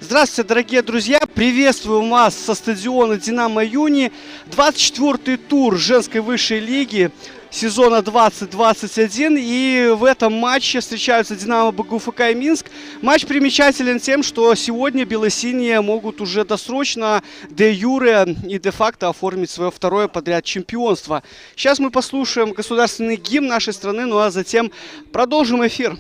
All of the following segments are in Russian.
Здравствуйте, дорогие друзья! Приветствую вас со стадиона «Динамо Юни». 24-й тур женской высшей лиги сезона 2021. И в этом матче встречаются «Динамо», БГУФК и «Минск». Матч примечателен тем, что сегодня белосиние могут уже досрочно, де-юре и де-факто оформить свое второе подряд чемпионство. Сейчас мы послушаем государственный гимн нашей страны, ну а затем продолжим эфир.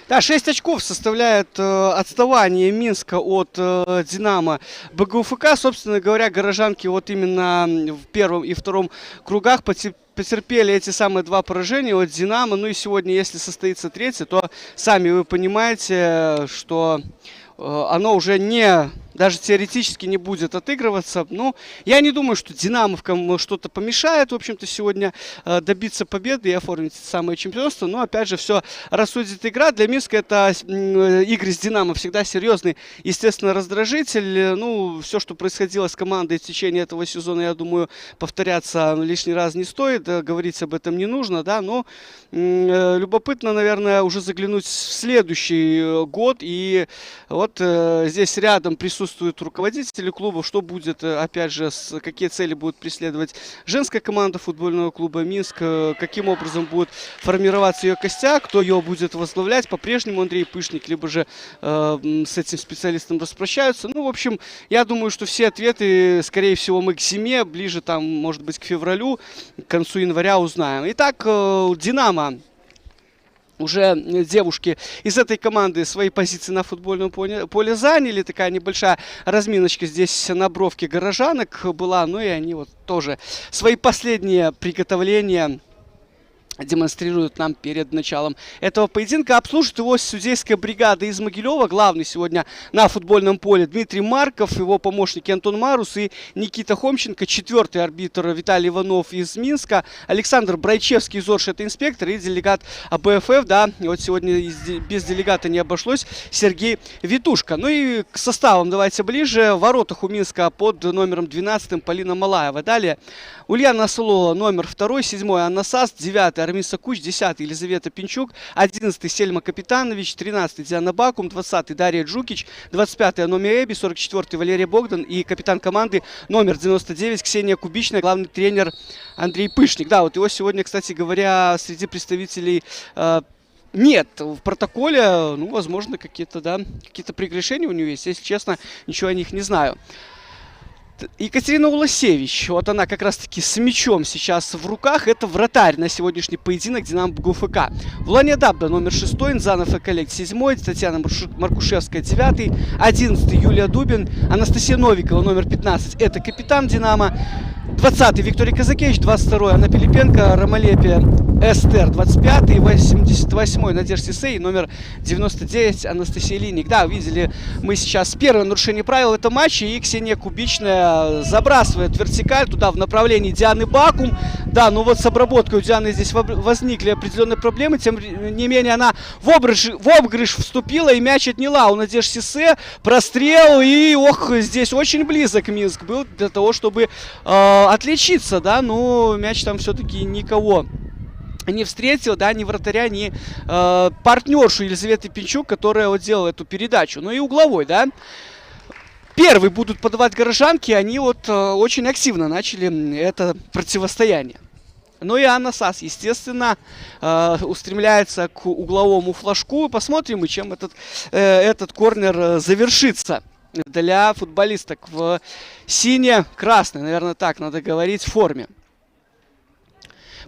Да, 6 очков составляет отставание Минска от «Динамо» БГУФК. Собственно говоря, горожанки вот именно в первом и втором кругах потерпели эти самые два поражения от «Динамо». Ну и сегодня, если состоится третье, то сами вы понимаете, что оно уже даже теоретически не будет отыгрываться. Ну, я не думаю, что «Динамовкам» что-то помешает, в общем-то, сегодня добиться победы и оформить самое чемпионство. Но, опять же, все рассудит игра. Для Минска это игры с «Динамо» всегда серьезный, естественно, раздражитель. Ну, все, что происходило с командой в течение этого сезона, я думаю, повторяться лишний раз не стоит. Говорить об этом не нужно, да. Но любопытно, наверное, уже заглянуть в следующий год. И вот здесь рядом присутствуют руководители клубов, что будет, опять же, какие цели будут преследовать женская команда футбольного клуба «Минск», каким образом будет формироваться ее костяк, кто ее будет возглавлять, по-прежнему Андрей Пышник, либо же с этим специалистом распрощаются. Ну, в общем, я думаю, что все ответы, скорее всего, мы к зиме, ближе там, может быть, к февралю, к концу января узнаем. Итак, «Динамо». Уже девушки из этой команды свои позиции на футбольном поле заняли. Такая небольшая разминочка здесь на бровке горожанок была. Ну и они вот тоже свои последние приготовления демонстрируют нам перед началом этого поединка. Обслужит его судейская бригада из Могилева. Главный сегодня на футбольном поле Дмитрий Марков, его помощники Антон Марус и Никита Хомченко. Четвертый арбитр Виталий Иванов из Минска. Александр Брайчевский из Орши, это инспектор, и делегат АБФФ. Да, и вот сегодня без делегата не обошлось, Сергей Витушка. Ну и к составам давайте ближе. В воротах у Минска под номером 12 Полина Малаева. Далее Ульяна Солола, номер 2, 7 Анна Сас, 9 Армин Сакуч, 10 Елизавета Пинчук, 11 Сельма Капитанович, 13 Диана Бакум, 20 Дарья Джукич, 25 Номи Эби, 44 Валерий Богдан и капитан команды номер 99 Ксения Кубичная, главный тренер Андрей Пышник. Да, вот его сегодня, кстати говоря, среди представителей нет в протоколе. Ну, возможно, какие-то прегрешения у него есть. Если честно, ничего о них не знаю. Екатерина Уласевич, вот она как раз-таки с мячом сейчас в руках. Это вратарь на сегодняшний поединок «Динамо» БГУФК. Влания Дабда, номер 6, Инзанов и коллег 7, Татьяна Маркушевская 9, 11 Юлия Дубин, Анастасия Новикова, номер 15, это капитан «Динамо». 20-й Виктория Казакевич, 22-й Анна Пилипенко, Ромалепия Эстер, 25-й, 88-й Надежда Сисей, номер 99 Анастасия Линик. Да, видели мы сейчас первое нарушение правил в этом матче, и Ксения Кубичная забрасывает вертикаль туда в направлении Дианы Бакум. Да, ну вот с обработкой у Дианы здесь возникли определенные проблемы, тем не менее она в обыгрыш вступила и мяч отняла у Надежды Сисей. Прострел, и здесь очень близок Минск был для того, чтобы отличиться, да, но мяч там все-таки никого не встретил, да, ни вратаря, ни партнершу Елизаветы Пинчук, которая вот делала эту передачу. Ну и угловой, да. Первые будут подавать горожанки, они вот очень активно начали это противостояние. Ну и Анна Сас, естественно, устремляется к угловому флажку. Посмотрим, и чем этот корнер завершится для футболисток в сине-красной, наверное, так надо говорить, форме.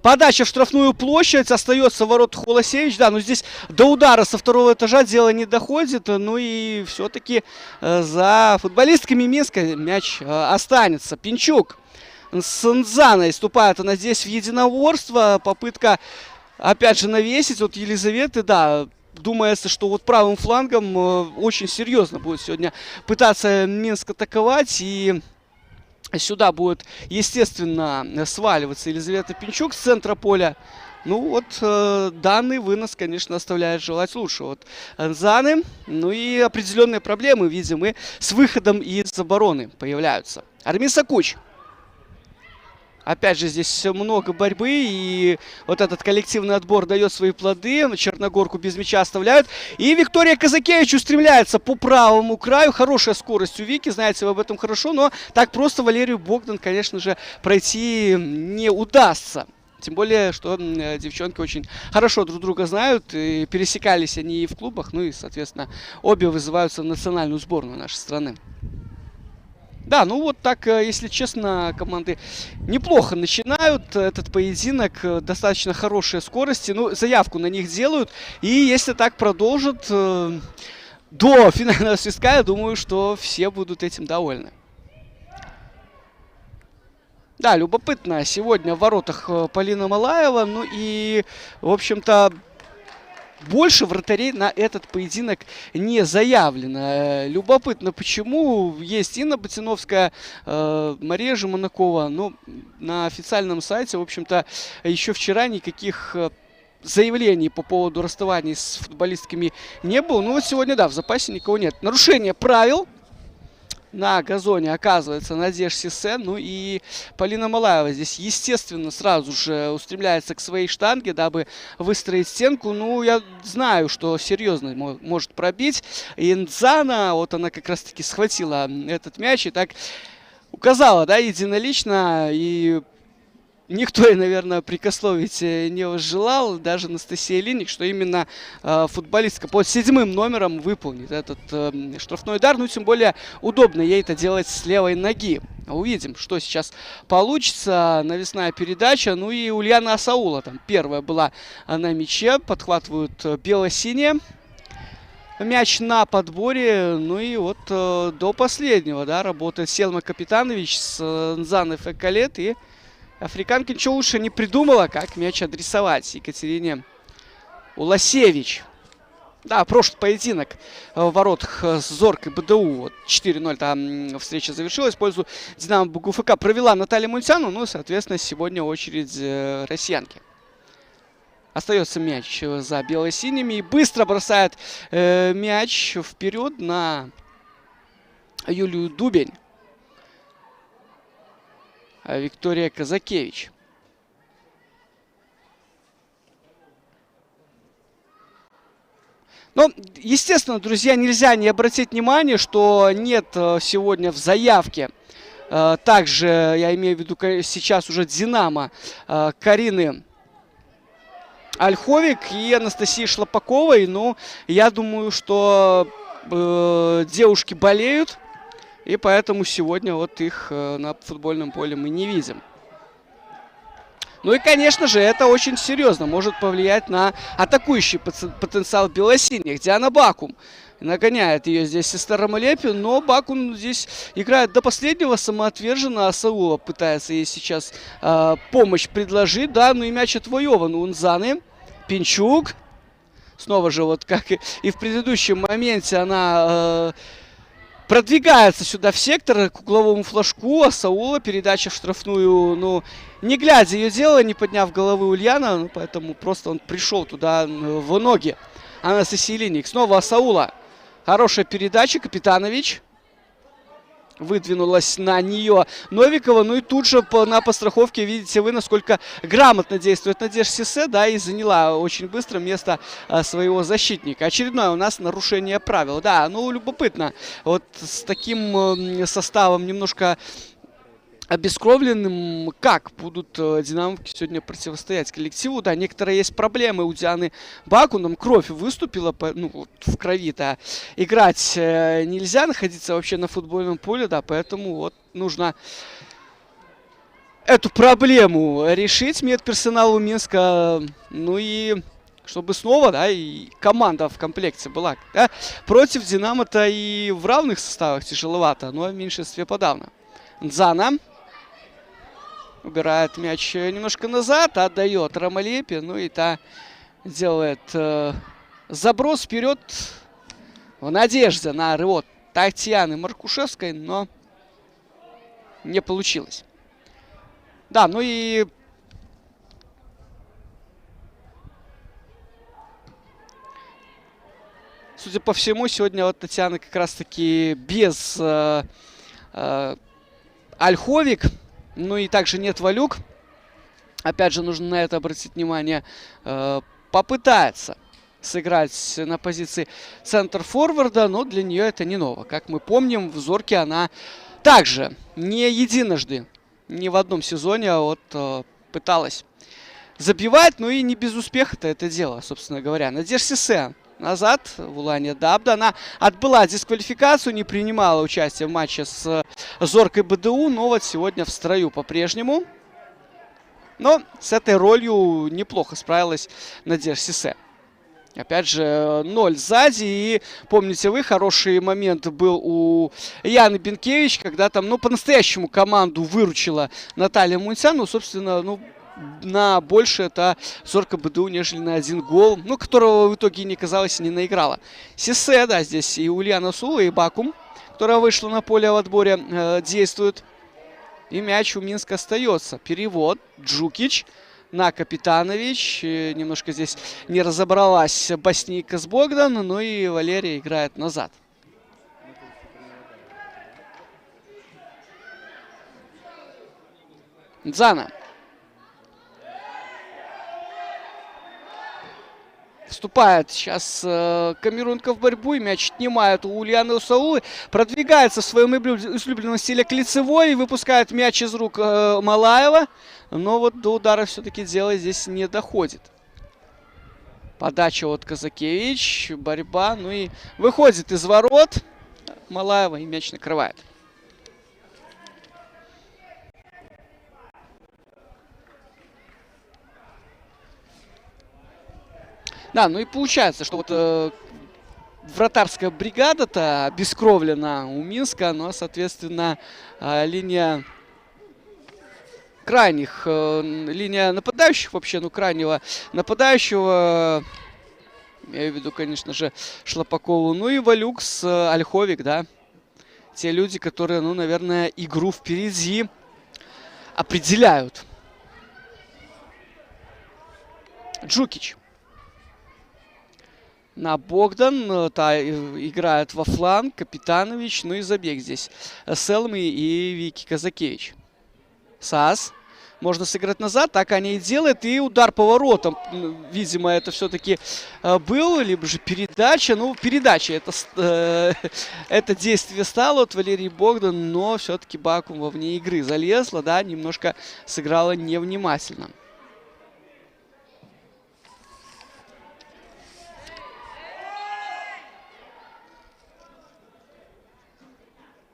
Подача в штрафную площадь, остается в воротах Уласевич. Да, но здесь до удара со второго этажа дело не доходит. Ну и все-таки за футболистками Минска мяч останется. Пинчук с Нзаной вступает она здесь в единоборство. Попытка, опять же, навесить от Елизаветы, да. Думается, что вот правым флангом очень серьезно будет сегодня пытаться Минск атаковать. И сюда будет, естественно, сваливаться Елизавета Пинчук с центра поля. Ну вот, данный вынос, конечно, оставляет желать лучшего от Нзаны. Ну и определенные проблемы, видим, и с выходом из обороны появляются. Армиса Куч. Опять же, здесь много борьбы, и вот этот коллективный отбор дает свои плоды. Черногорку без мяча оставляют. И Виктория Казакевич устремляется по правому краю. Хорошая скорость у Вики, знаете, вы об этом хорошо. Но так просто Валерию Богдан, конечно же, пройти не удастся. Тем более, что девчонки очень хорошо друг друга знают. И пересекались они и в клубах. Ну и, соответственно, обе вызываются в национальную сборную нашей страны. Да, ну вот так, если честно, команды неплохо начинают этот поединок, достаточно хорошие скорости, ну, заявку на них делают, и если так продолжат до финального свистка, я думаю, что все будут этим довольны. Да, любопытно, сегодня в воротах Полина Малаева, ну и, в общем-то, больше вратарей на этот поединок не заявлено. Любопытно, почему. Есть Инна Ботиновская, Мария Жеманакова. Но на официальном сайте, в общем-то, еще вчера никаких заявлений по поводу расставаний с футболистками не было. Ну вот сегодня, да, в запасе никого нет. Нарушение правил. На газоне оказывается Надежда Сисен. Ну и Полина Малаева здесь, естественно, сразу же устремляется к своей штанге, дабы выстроить стенку. Ну, я знаю, что серьезно может пробить. И Нзана, вот она как раз-таки схватила этот мяч и так указала, да, единолично. И никто ей, наверное, прикословить не возжелал, даже Анастасия Линик, что именно футболистка под 7-м номером выполнит этот штрафной удар. Ну, тем более, удобно ей это делать с левой ноги. Увидим, что сейчас получится. Навесная передача. Ну и Ульяна Асаула там первая была на мяче. Подхватывают бело-синие. Мяч на подборе. Ну и вот до последнего, да, работает Селма Капитанович с Нзаной Фекалет. И африканка ничего лучше не придумала, как мяч адресовать Екатерине Уласевич. Да, прошлый поединок в воротах с Зоркой БДУ. Вот 4-0 там встреча завершилась. В пользу Динамо БГУФК провела Наталья Мунтяну. Ну, соответственно, сегодня очередь россиянки. Остается мяч за бело-синими. И быстро бросает мяч вперед на Юлию Дубень. Виктория Казакевич. Ну, естественно, друзья, нельзя не обратить внимание, что нет сегодня в заявке. Также, я имею в виду сейчас уже Динамо, Карины Ольховик и Анастасии Шлопаковой. Ну, я думаю, что девушки болеют. И поэтому сегодня вот их на футбольном поле мы не видим. Ну и, конечно же, это очень серьезно может повлиять на атакующий потенциал белосиних. Диана Бакум нагоняет ее здесь сестра Рамалепи, но Бакум здесь играет до последнего самоотверженно. Асаула пытается ей сейчас помощь предложить. Да, ну и мяч отвоеван у Нзаны. Пинчук. Снова же, вот как и в предыдущем моменте, она продвигается сюда в сектор к угловому флажку. Асаула, передача в штрафную, ну, не глядя ее дело, не подняв головы Ульяна, ну, поэтому просто он пришел туда в ноги. Анастасия Линик. Снова Асаула. Хорошая передача, Капитанович. выдвинулась на нее Новикова. Ну и тут же на подстраховке видите вы, насколько грамотно действует Надежда Сесе, да, и заняла очень быстро место своего защитника. Очередное у нас нарушение правил. Да, ну любопытно. Вот с таким составом немножко обескровленным, как будут динамовки сегодня противостоять коллективу. Да, некоторые есть проблемы у Дианы Баку, нам кровь выступила, ну, вот в крови-то играть нельзя, находиться вообще на футбольном поле, да, поэтому вот нужно эту проблему решить медперсоналу Минска, ну и чтобы снова, да, и команда в комплекте была, да, против Динамо-то и в равных составах тяжеловато, но в меньшинстве подавно. Дзана убирает мяч немножко назад, отдает Ромалепе. Ну и та делает заброс вперед в надежде на рывок Татьяны Маркушевской, но не получилось. Да, ну и судя по всему, сегодня вот Татьяна как раз-таки без Ольховик. Ну и также нет Валюк. Опять же, нужно на это обратить внимание. Попытается сыграть на позиции центр-форварда, но для нее это не ново. Как мы помним, в Зорке она также не единожды, не в одном сезоне, а вот пыталась забивать, ну и не без успеха-то это дело, собственно говоря. Надежда Сесе назад в Улане Дабда. Она отбыла дисквалификацию, не принимала участие в матче с Зоркой БДУ, но вот сегодня в строю по-прежнему. Но с этой ролью неплохо справилась Надежда Сесе. Опять же, 0 сзади. И помните вы, хороший момент был у Яны Бенкевич, когда там, ну, по-настоящему команду выручила Наталья Мунтян. Ну, собственно, ну, на больше это Зорка БДУ, нежели на один гол, ну, которого в итоге не казалось, не наиграла. Сесе, да, здесь и Ульяна Сула, и Бакум, которая вышла на поле в отборе, действует. И мяч у Минска остается. Перевод. Джукич на Капитанович. Немножко здесь не разобралась Боснийка с Богдан, но и Валерия играет назад. Дзана. Вступает сейчас камерунка в борьбу, и мяч отнимает у Ульяны Усаулы. Продвигается в своем излюбленном стиле к лицевой, выпускает мяч из рук Малаева. Но вот до удара все-таки дело здесь не доходит. Подача от Казакевич, борьба, ну и выходит из ворот Малаева, и мяч накрывает. Да, ну и получается, что вот вратарская бригада-то обескровлена у Минска, но, соответственно, линия крайних, линия нападающих вообще, ну, крайнего нападающего, я имею в виду, конечно же, Шлапакову, ну и Валюк с Ольховик, да. Те люди, которые, ну, наверное, игру впереди определяют. Джукич. На Богдан, та играет во фланг, Капитанович, ну и забег здесь Селми и Вики Казакевич. Сас. Можно сыграть назад, так они и делают. И удар поворотом, видимо, это все-таки был, либо же передача. Ну, передача это действие стало от Валерии Богдан, но все-таки Бакум вовне игры залезла, да, немножко сыграла невнимательно.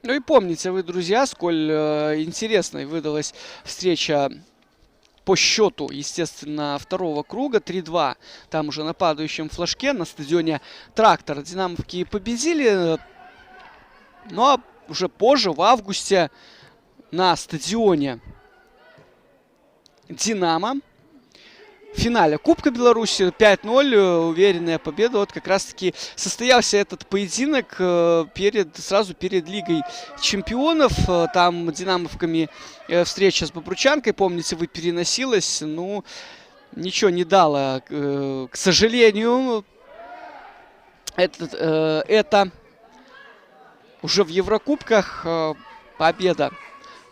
Ну и помните вы, друзья, сколь интересной выдалась встреча по счету, естественно, второго круга. 3-2 там уже на падающем флажке на стадионе Трактор динамовки победили. Но уже позже, в августе, на стадионе Динамо в финале Кубка Беларуси 5-0, уверенная победа. Вот как раз-таки состоялся этот поединок сразу перед Лигой Чемпионов. Там динамовками встреча с Бобручанкой, помните, вы, переносилась. Ну, ничего не дало, к сожалению. Это уже в Еврокубках победа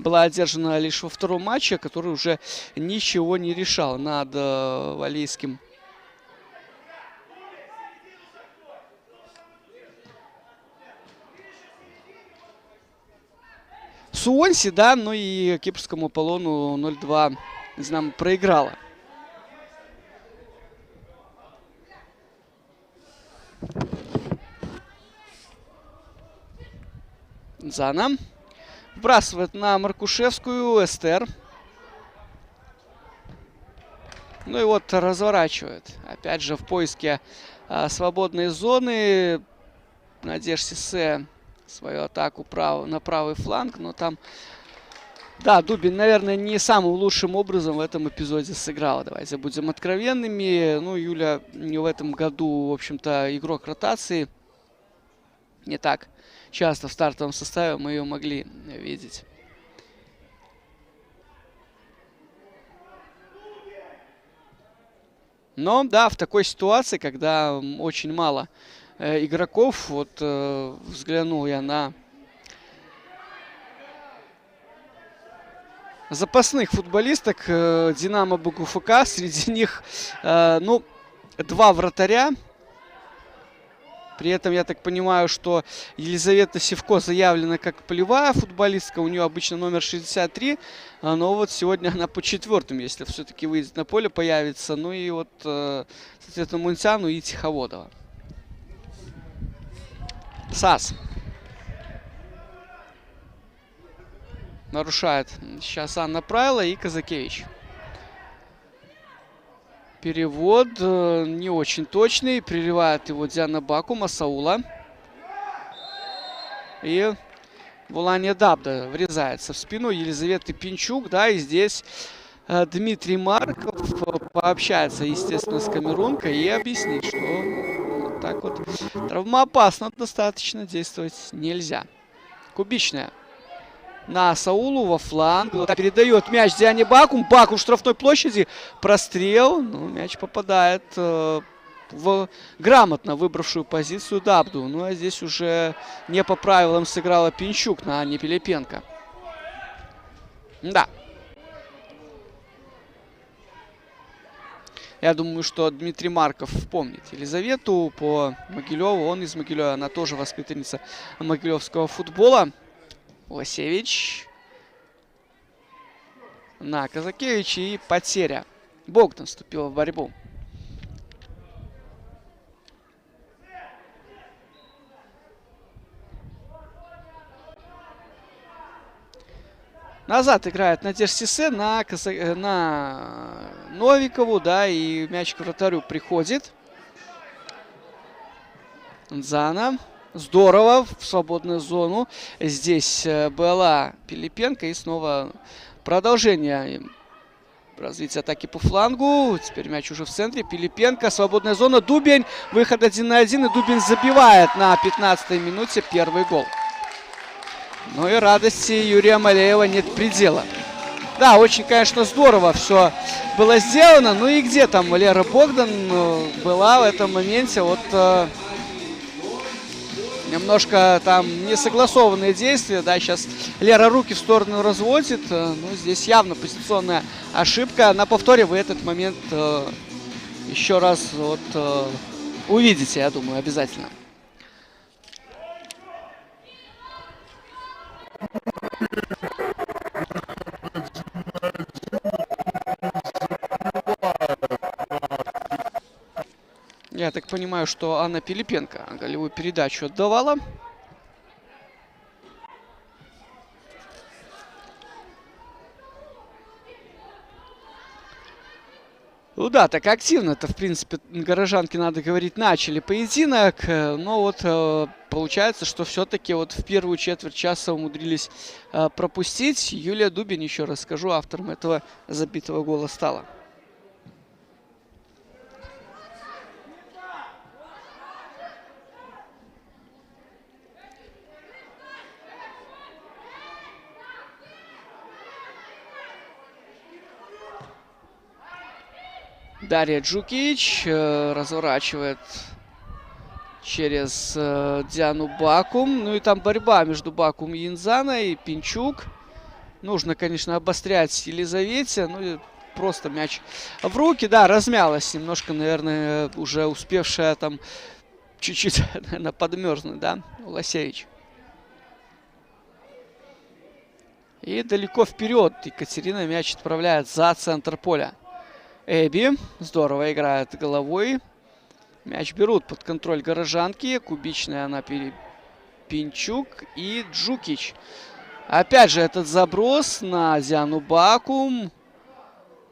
была одержана лишь во втором матче, который уже ничего не решал над Валийским. Суонси, да, ну и Кипрскому Аполлону 0-2 Динамо проиграла. Зана вбрасывает на Маркушевскую, Эстер. Ну и вот разворачивает. Опять же в поиске свободной зоны. Надежда Сиссе свою атаку на правый фланг. Но там, да, Дубин, наверное, не самым лучшим образом в этом эпизоде сыграла. Давайте будем откровенными. Ну, Юля в этом году, в общем-то, игрок ротации. Не так часто в стартовом составе мы ее могли видеть. Но, да, в такой ситуации, когда очень мало игроков, вот взглянул я на запасных футболисток Динамо БГУФК. Среди них, ну, 2 вратаря. При этом, я так понимаю, что Елизавета Сивко заявлена как полевая футболистка. У нее обычно номер 63. Но вот сегодня она по 4-м, если все-таки выйдет на поле, появится. Ну и вот, соответственно, Мунтяну и Тиховодова. САС. Нарушает сейчас Анна Прайла и Казакевич. Перевод не очень точный. Прерывает его Диана Баку, Масаула. И Вулания Дабда врезается в спину Елизаветы Пинчук. Да, и здесь Дмитрий Марков пообщается, естественно, с камерункой и объяснит, что вот так вот травмоопасно достаточно действовать нельзя. Кубичная. На Саулу во фланг. Передает мяч Диане Баку. Баку в штрафной площади. Прострел. Ну, мяч попадает в грамотно выбравшую позицию Дабду. Ну, а здесь уже не по правилам сыграла Пинчук на Анне Пилипенко. Да. Я думаю, что Дмитрий Марков помнит Елизавету по Могилеву. Он из Могилева. Она тоже воспитанница могилевского футбола. Лосевич на Казакевич и потеря. Богдан вступил в борьбу. Назад играет Надежда Сиссе на Новикову, да, и мяч к вратарю приходит. Зана. Здорово, в свободную зону. Здесь была Пилипенко. И снова продолжение развития атаки по флангу. Теперь мяч уже в центре. Пилипенко, свободная зона. Дубень. Выход 1 на 1. И Дубень забивает на 15-й минуте первый гол. Ну и радости Юрия Малеева нет предела. Да, очень, конечно, здорово все было сделано. Ну и где там Лера Богдан была в этом моменте? Вот... Немножко там несогласованные действия, да, сейчас Лера руки в сторону разводит, ну, здесь явно позиционная ошибка. На повторе вы этот момент еще раз вот увидите, я думаю, обязательно. Я так понимаю, что Анна Пилипенко голевую передачу отдавала. Ну да, так активно-то, в принципе, горожанки, надо говорить, начали поединок. Но вот получается, что все-таки вот в первую четверть часа умудрились пропустить. Юлия Дубин, еще раз скажу, автором этого забитого гола стала. Дарья Джукич разворачивает через Диану Бакум. Ну и там борьба между Бакум и Инзаной. Пинчук. Нужно, конечно, обострять Елизавете. Ну и просто мяч в руки. Да, размялась немножко, наверное, уже успевшая там чуть-чуть, наверное, подмерзнуть, да, Уласевич. И далеко вперед Екатерина мяч отправляет за центр поля. Эбби здорово играет головой. Мяч берут под контроль горожанки. Кубичная она Пинчук и Джукич. Опять же этот заброс на Диану Бакум.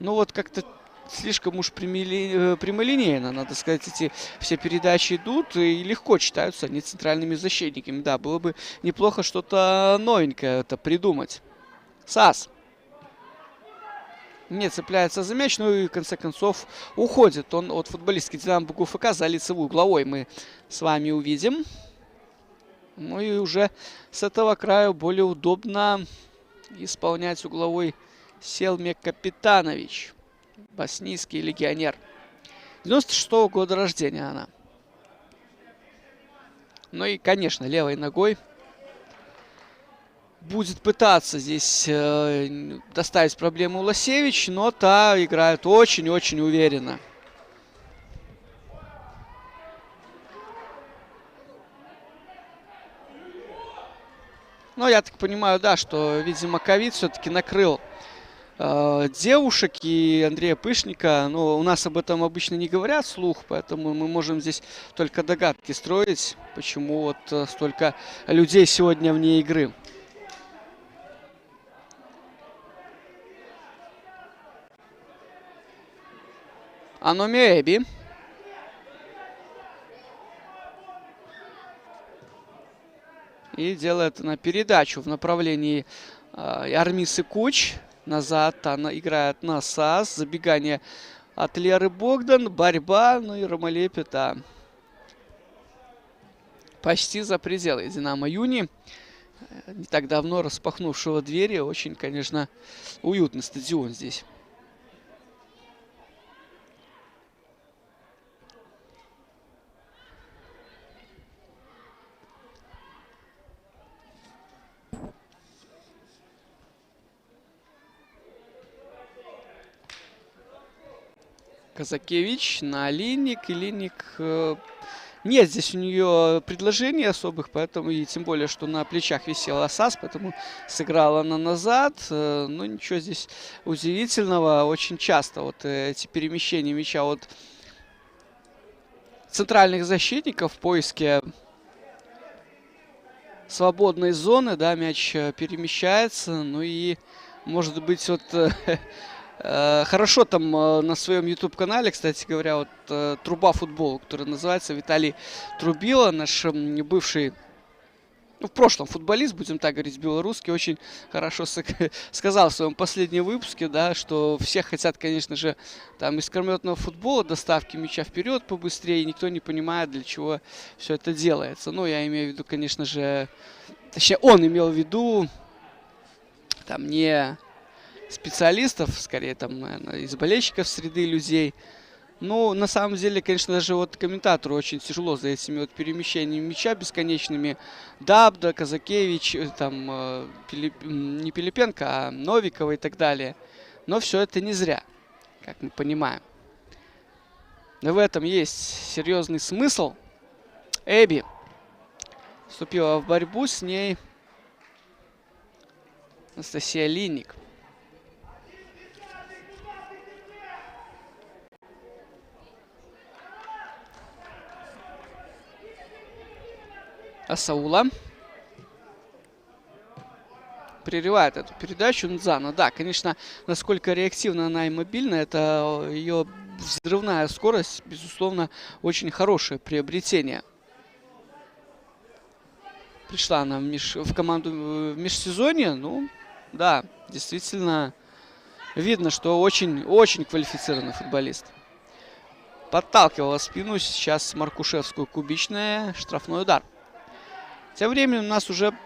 Ну вот как-то слишком уж прямолинейно, надо сказать, эти все передачи идут и легко читаются они центральными защитниками. Да, было бы неплохо что-то новенькое это придумать. САС не цепляется за мяч, ну и в конце концов уходит он от футболистки Динамо БГУФК за лицевой угловой. Мы с вами увидим. Ну и уже с этого края более удобно исполнять угловой Селме Капитанович. Боснийский легионер. 96-го года рождения она. Ну и, конечно, левой ногой будет пытаться здесь доставить проблему Уласевич, но та играет очень-очень уверенно. Но я так понимаю, да, что, видимо, ковид все-таки накрыл девушек и Андрея Пышника. Но у нас об этом обычно не говорят вслух, поэтому мы можем здесь только догадки строить, почему вот столько людей сегодня вне игры. Аноми Эбби. И делает на передачу в направлении Армисы Куч. Назад она играет на САС. Забегание от Леры Богдан. Борьба. Ну и Ромалепита почти за пределы Динамо Юни. Не так давно распахнувшего двери. Очень, конечно, уютный стадион здесь. Казакевич на Линник. И Линник... Нет здесь у нее предложений особых, поэтому и тем более, что на плечах висела САС, поэтому сыграла она назад. Но ничего здесь удивительного. Очень часто вот эти перемещения мяча от центральных защитников в поиске свободной зоны, да, мяч перемещается. Ну и, может быть, вот... Хорошо там на своем YouTube-канале, кстати говоря, вот Труба футбол, который называется, Виталий Трубила, наш бывший, ну, в прошлом футболист, будем так говорить, белорусский, очень хорошо сказал в своем последнем выпуске, да, что все хотят, конечно же, там искрометного футбола, доставки мяча вперед побыстрее, и никто не понимает, для чего все это делается. Ну, я имею в виду, конечно же, точнее, он имел в виду, там, не... специалистов, скорее, там, наверное, из болельщиков среды людей. Ну, на самом деле, конечно, даже вот комментатору очень тяжело за этими вот перемещениями мяча бесконечными. Дабда, Казакевич, там, не Пилипенко, а Новикова и так далее. Но все это не зря, как мы понимаем. Но в этом есть серьезный смысл. Эбби вступила в борьбу, с ней Анастасия Линник. Асаула прерывает эту передачу. Нзана. Да, конечно, насколько реактивна она и мобильна, это ее взрывная скорость, безусловно, очень хорошее приобретение. Пришла она в команду в межсезонье. Ну, да, действительно, видно, что очень квалифицированный футболист. Подталкивала спину сейчас Маркушевскую кубичная. Штрафной удар. Тем временем у нас уже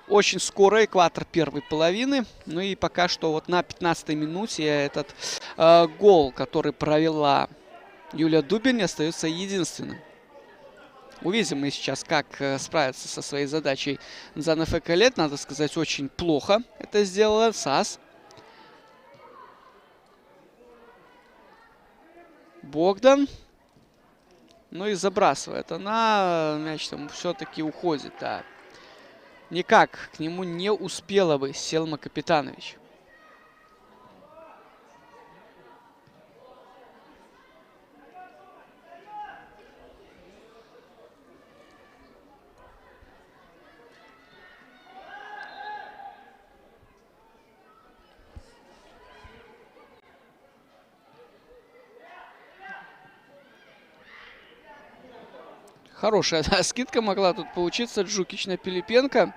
очень скоро экватор первой половины. Ну и пока что вот на 15-й минуте этот гол, который провела Юлия Дубин, остается единственным. Увидим мы сейчас, как справиться со своей задачей Нзан Фекалет. Надо сказать, очень плохо это сделала САС. Богдан. Ну и забрасывает. Она, мяч там все-таки уходит, да. Никак к нему не успела бы Селма Капитанович. Хорошая, да, скидка могла тут получиться. Джукич на Пилипенко.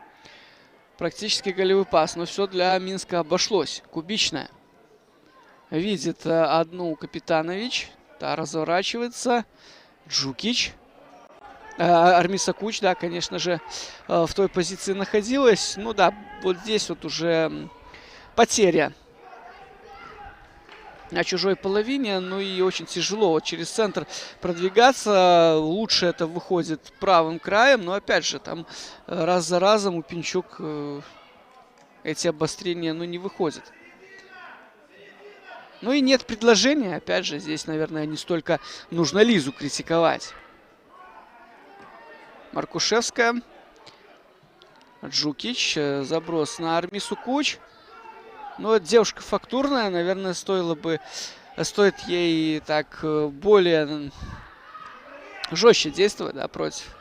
Практически голевой пас. Но все для Минска обошлось. Кубичная. Видит одну Капитанович. Та разворачивается. Джукич. Армиса Куч, да, конечно же, в той позиции находилась. Ну да, вот здесь вот уже потеря на чужой половине. Ну и очень тяжело вот через центр продвигаться. Лучше это выходит правым краем. Но опять же, там раз за разом у Пинчук эти обострения, ну, не выходят. Ну и нет предложения. Опять же, здесь, наверное, не столько нужно Лизу критиковать. Маркушевская. Джукич. Заброс на Армису Куч. Ну, это девушка фактурная. Наверное, стоит ей так более жестче действовать, да, против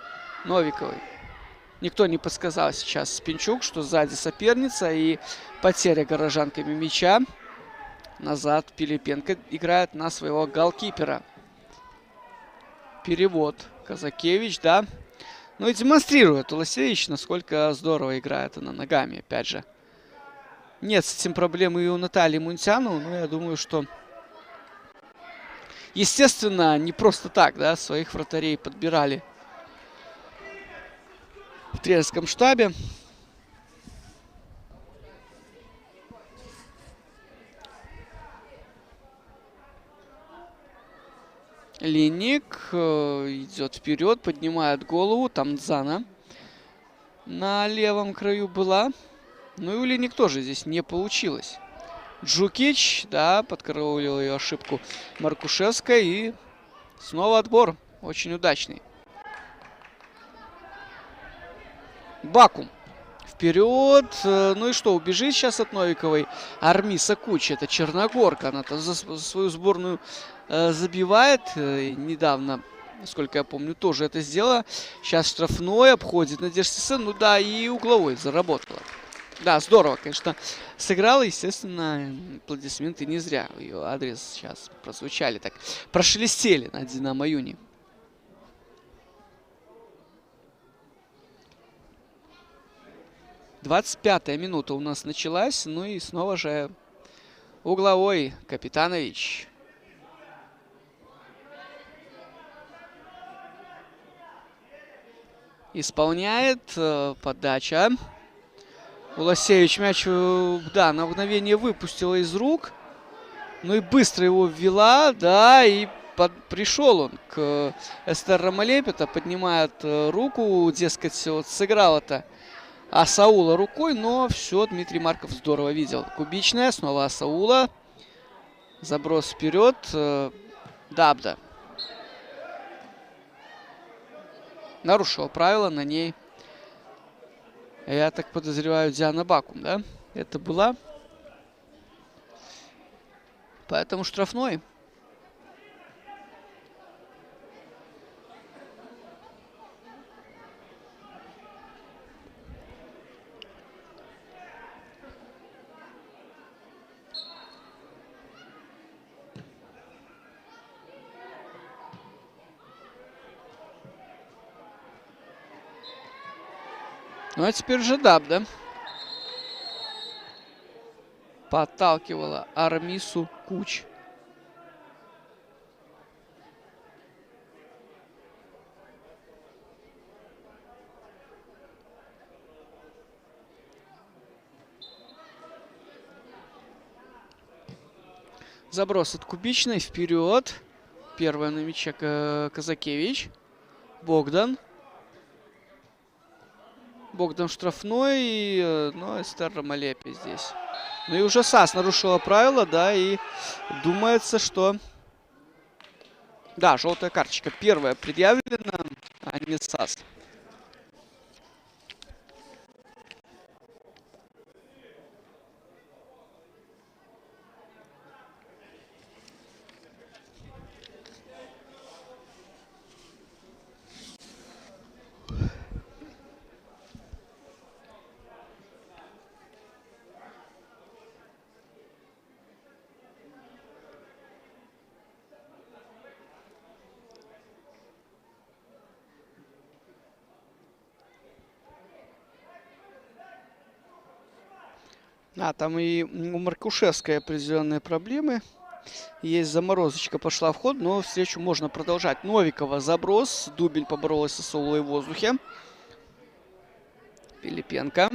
Новиковой. Никто не подсказал сейчас Пинчук, что сзади соперница и потеря горожанками мяча. Назад Пилипенко играет на своего голкипера. Перевод. Казакевич, да. Ну и демонстрирует Уласевич, насколько здорово играет она ногами, опять же. Нет с этим проблем и у Натальи Мунтяну, но я думаю, что, естественно, не просто так, да, своих вратарей подбирали в тренерском штабе. Линик идет вперед, поднимает голову. Там Дзана на левом краю была. Ну и у Линик тоже здесь не получилось. Джукич, да, подкараулил ее ошибку Маркушевская. И снова отбор. Очень удачный. Бакум. Вперед. Ну и что, убежит сейчас от Новиковой Армиса Куч. Это Черногорка. Она-то за свою сборную забивает. Недавно, насколько я помню, тоже это сделала. Сейчас штрафной обходит Надежда Сесен. Ну да, и угловой заработала. Да, здорово, конечно, сыграла. Естественно, аплодисменты не зря. Ее адрес сейчас прозвучали так. Прошелестели на Динамо Юни. Двадцать 25-я минута у нас началась. Ну и снова же угловой Капитанович. Исполняет. Подача. Уласевич мяч, да, на мгновение выпустила из рук. Ну и быстро его ввела, да, и пришел он к Эстер Ромалепета, поднимает руку, дескать, вот сыграла-то Асаула рукой, но все Дмитрий Марков здорово видел. Кубичная, снова Асаула. Заброс вперед. Дабда. Нарушила правила, на ней, я так подозреваю, Диана Бакум, да? Это была. Поэтому штрафной. Ну а теперь же Дабда. Подталкивала Армису Куч. Заброс от Кубичной вперед. Первая на мяче Казакевич. Богдан. Богдан штрафной, но Эстер Ромалепи здесь. Ну и уже САС нарушила правила, да, и думается, что... Да, желтая карточка первая предъявлена, а не САС. Там и у Маркушевской определенные проблемы. Есть заморозочка, пошла в ход, но встречу можно продолжать. Новикова заброс. Дубель поборолась со Саулой в воздухе. Пилипенко.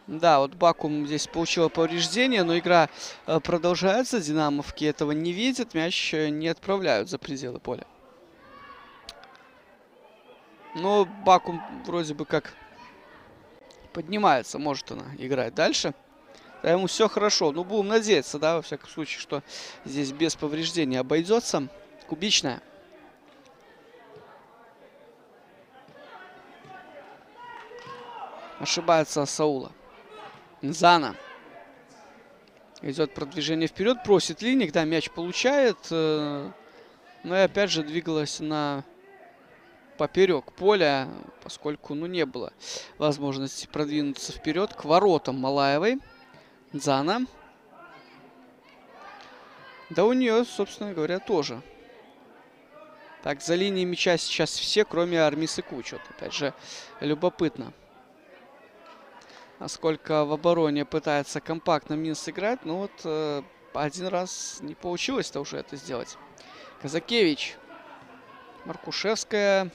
Да, вот Бакум здесь получила повреждение, но игра продолжается. Динамовки этого не видят. Мяч не отправляют за пределы поля. Но Бакум вроде бы как поднимается. Может она играть дальше. Да, ему все хорошо. Ну, будем надеяться, да, во всяком случае, что здесь без повреждений обойдется. Кубичная. Ошибается Саула. Нзана. Идет продвижение вперед. Просит Линик. Да, мяч получает. Но и опять же двигалась на поперек поля, поскольку, ну, не было возможности продвинуться вперед к воротам Малаевой. Нзана. Да у нее, собственно говоря, тоже. Так, за линией мяча сейчас все, кроме Армисы Куч. Вот, опять же, любопытно. Насколько в обороне пытается компактно Минск играть. Но вот один раз не получилось-то уже это сделать. Казакевич. Маркушевская.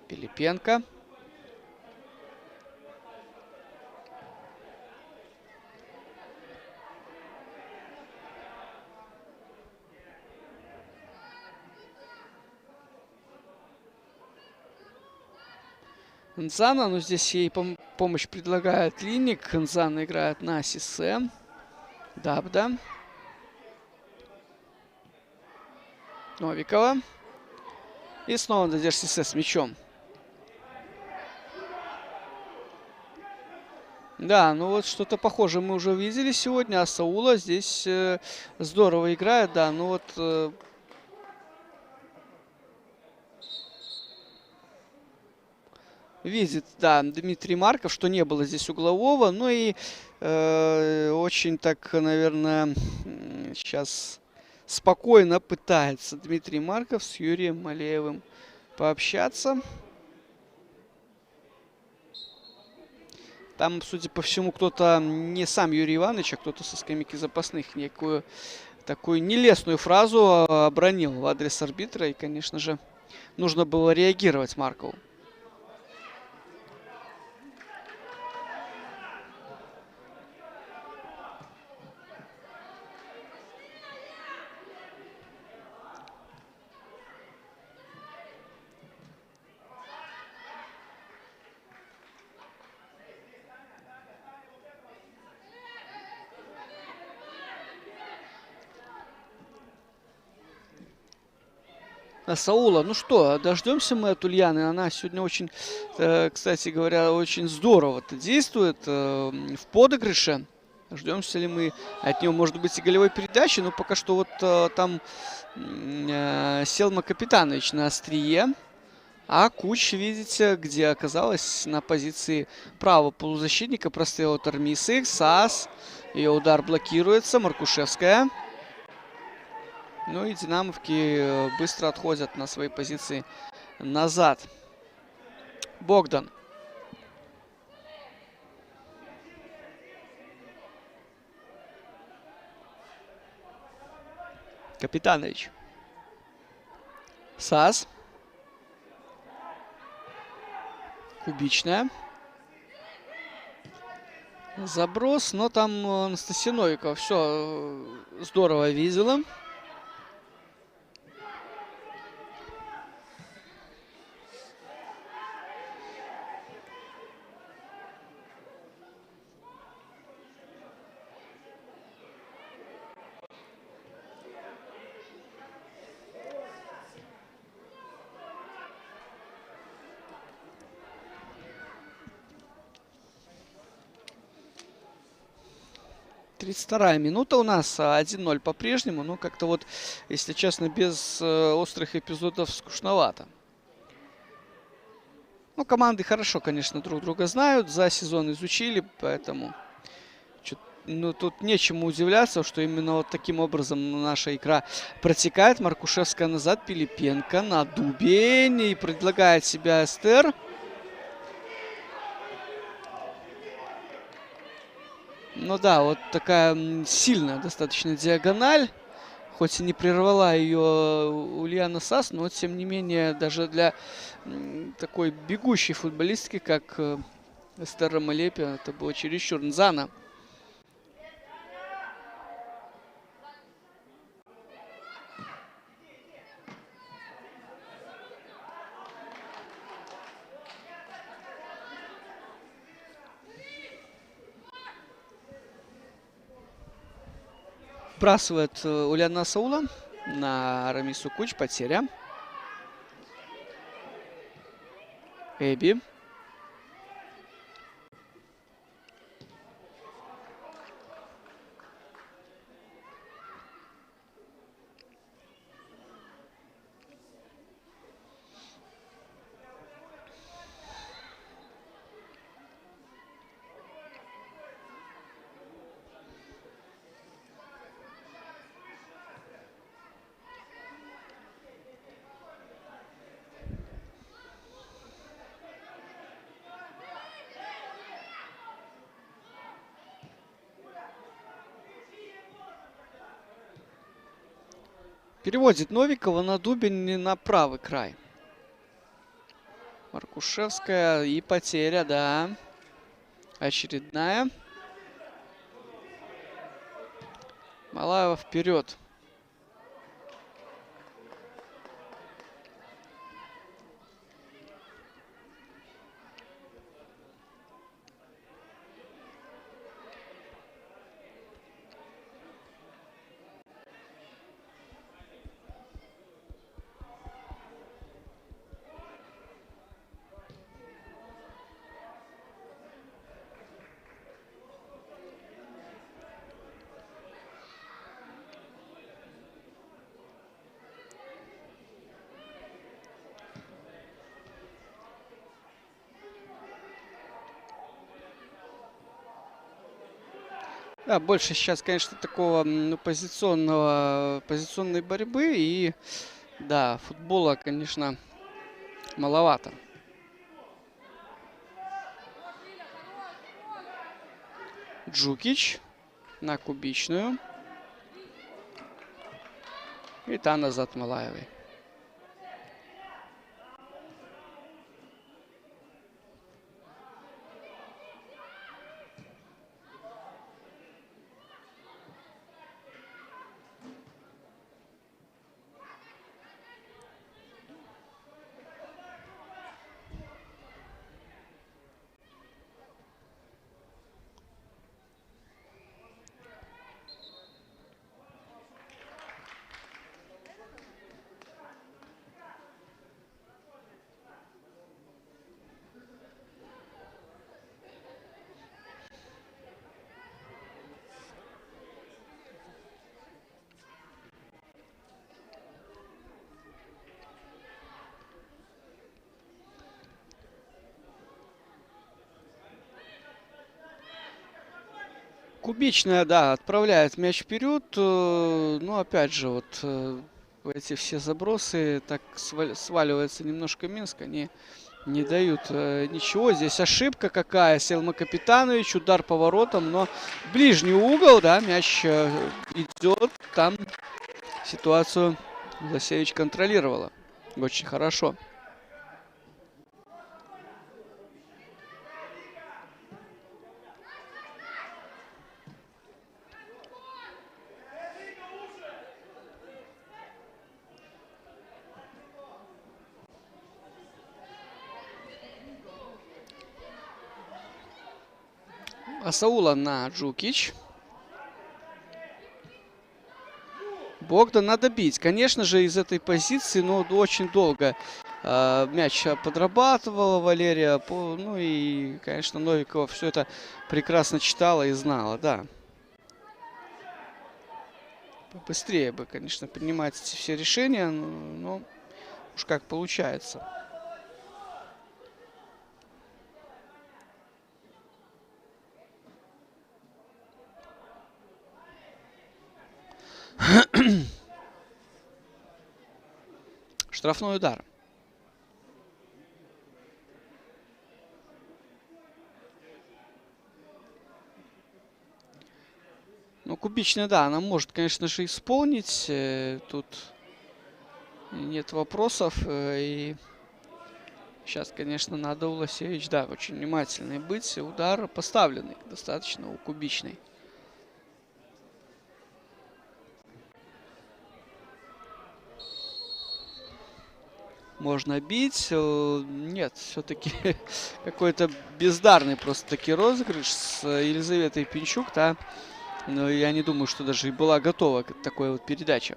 Пилипенко. Нзана, но здесь ей помощь предлагает Линик. Нзана играет на Сисе. Дабда. Новикова. И снова Надежда Сисе с мячом. Да, ну вот что-то похожее мы уже видели сегодня. А Саула здесь здорово играет, да. Ну вот... видит, да, Дмитрий Марков, что не было здесь углового. Ну и очень так, наверное, сейчас спокойно пытается Дмитрий Марков с Юрием Малеевым пообщаться. Там, судя по всему, кто-то, не сам Юрий Иванович, а кто-то со скамейки запасных некую такую нелестную фразу обронил в адрес арбитра. И, конечно же, нужно было реагировать Маркову. Саула, ну что, дождемся мы от Ульяны. Она сегодня очень, кстати говоря, очень здорово-то действует в подыгрыше. Ждемся ли мы от нее, может быть, и голевой передачи. Но пока что вот там Селма Капитанович на острие. А Куч, видите, где оказалась на позиции правого полузащитника. Прострел от Армисы. САС. Ее удар блокируется. Маркушевская. Ну и динамовки быстро отходят на свои позиции назад. Богдан. Капитанович. САС. Кубичная. Заброс, но там Анастасия Новикова все здорово видела. 32-я минута у нас, 1-0 по-прежнему. Ну, как-то вот, если честно, без острых эпизодов скучновато. Ну, команды хорошо, конечно, друг друга знают, за сезон изучили, поэтому ну, тут нечему удивляться, что именно вот таким образом наша игра протекает. Маркушевская назад, Пилипенко на Дубень и предлагает себя Эстер. Ну да, вот такая сильная достаточно диагональ. Хоть и не прервала ее Ульяна Сас, но тем не менее даже для такой бегущей футболистки, как Эстер Ромалепи, это было чересчур. Нзана. Сбрасывает Ульяна Саула на Рамису Куч. Потеря. Эбби. Переводит Новикова на Дубин на правый край. Маркушевская и потеря, да. Очередная. Малаева вперед. Да, больше сейчас, конечно, такого позиционной борьбы. И, да, футбола, конечно, маловато. Джукич на Кубичную. И та назад Малаевой. Кубичная, да, отправляет мяч вперед. Ну, опять же, вот эти все забросы так сваливается немножко Минск. Они не дают ничего. Здесь ошибка какая. Селма Капитанович. Удар по воротам, но ближний угол, да, мяч идет. Там ситуацию Власевич контролировала. Очень хорошо. Асаула на Джукич. Богдан надо бить. Конечно же, из этой позиции, но очень долго мяч подрабатывала Валерия. Ну и, конечно, Новикова все это прекрасно читала и знала, да. Побыстрее бы, конечно, принимать эти все решения, но уж как получается. Штрафной удар. Ну, Кубичная, да, она может, конечно же, исполнить. Тут нет вопросов. И сейчас, конечно, надо у Лосевич, да, очень внимательный быть. Удар поставленный достаточно у Кубичной. Можно бить. Нет, все-таки какой-то бездарный просто-таки розыгрыш с Елизаветой Пинчук, да. Но я не думаю, что даже и была готова к такой вот передаче.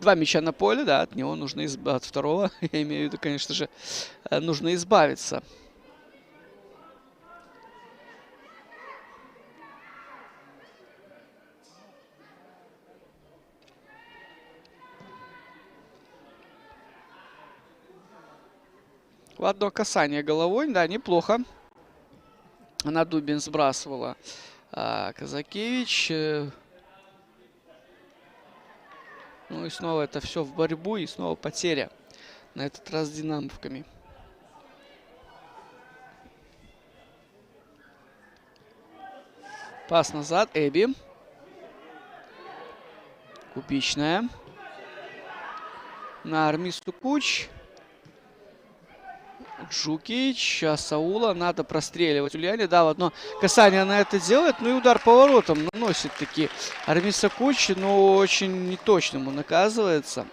2 мяча на поле, да, от него нужно от второго, я имею в виду, конечно же, нужно избавиться. В одно касание головой, да, неплохо. На Дубин сбрасывала Казакевич. Ну и снова это все в борьбу, и снова потеря. На этот раз с динамовками. Пас назад. Эбби. Кубичная. На Армису Куч. Джукич, Саула. Надо простреливать. Ульяне, да, в одно касание она это делает. Ну и удар поворотом наносит таки Армиса Куч, но очень неточным он оказывается.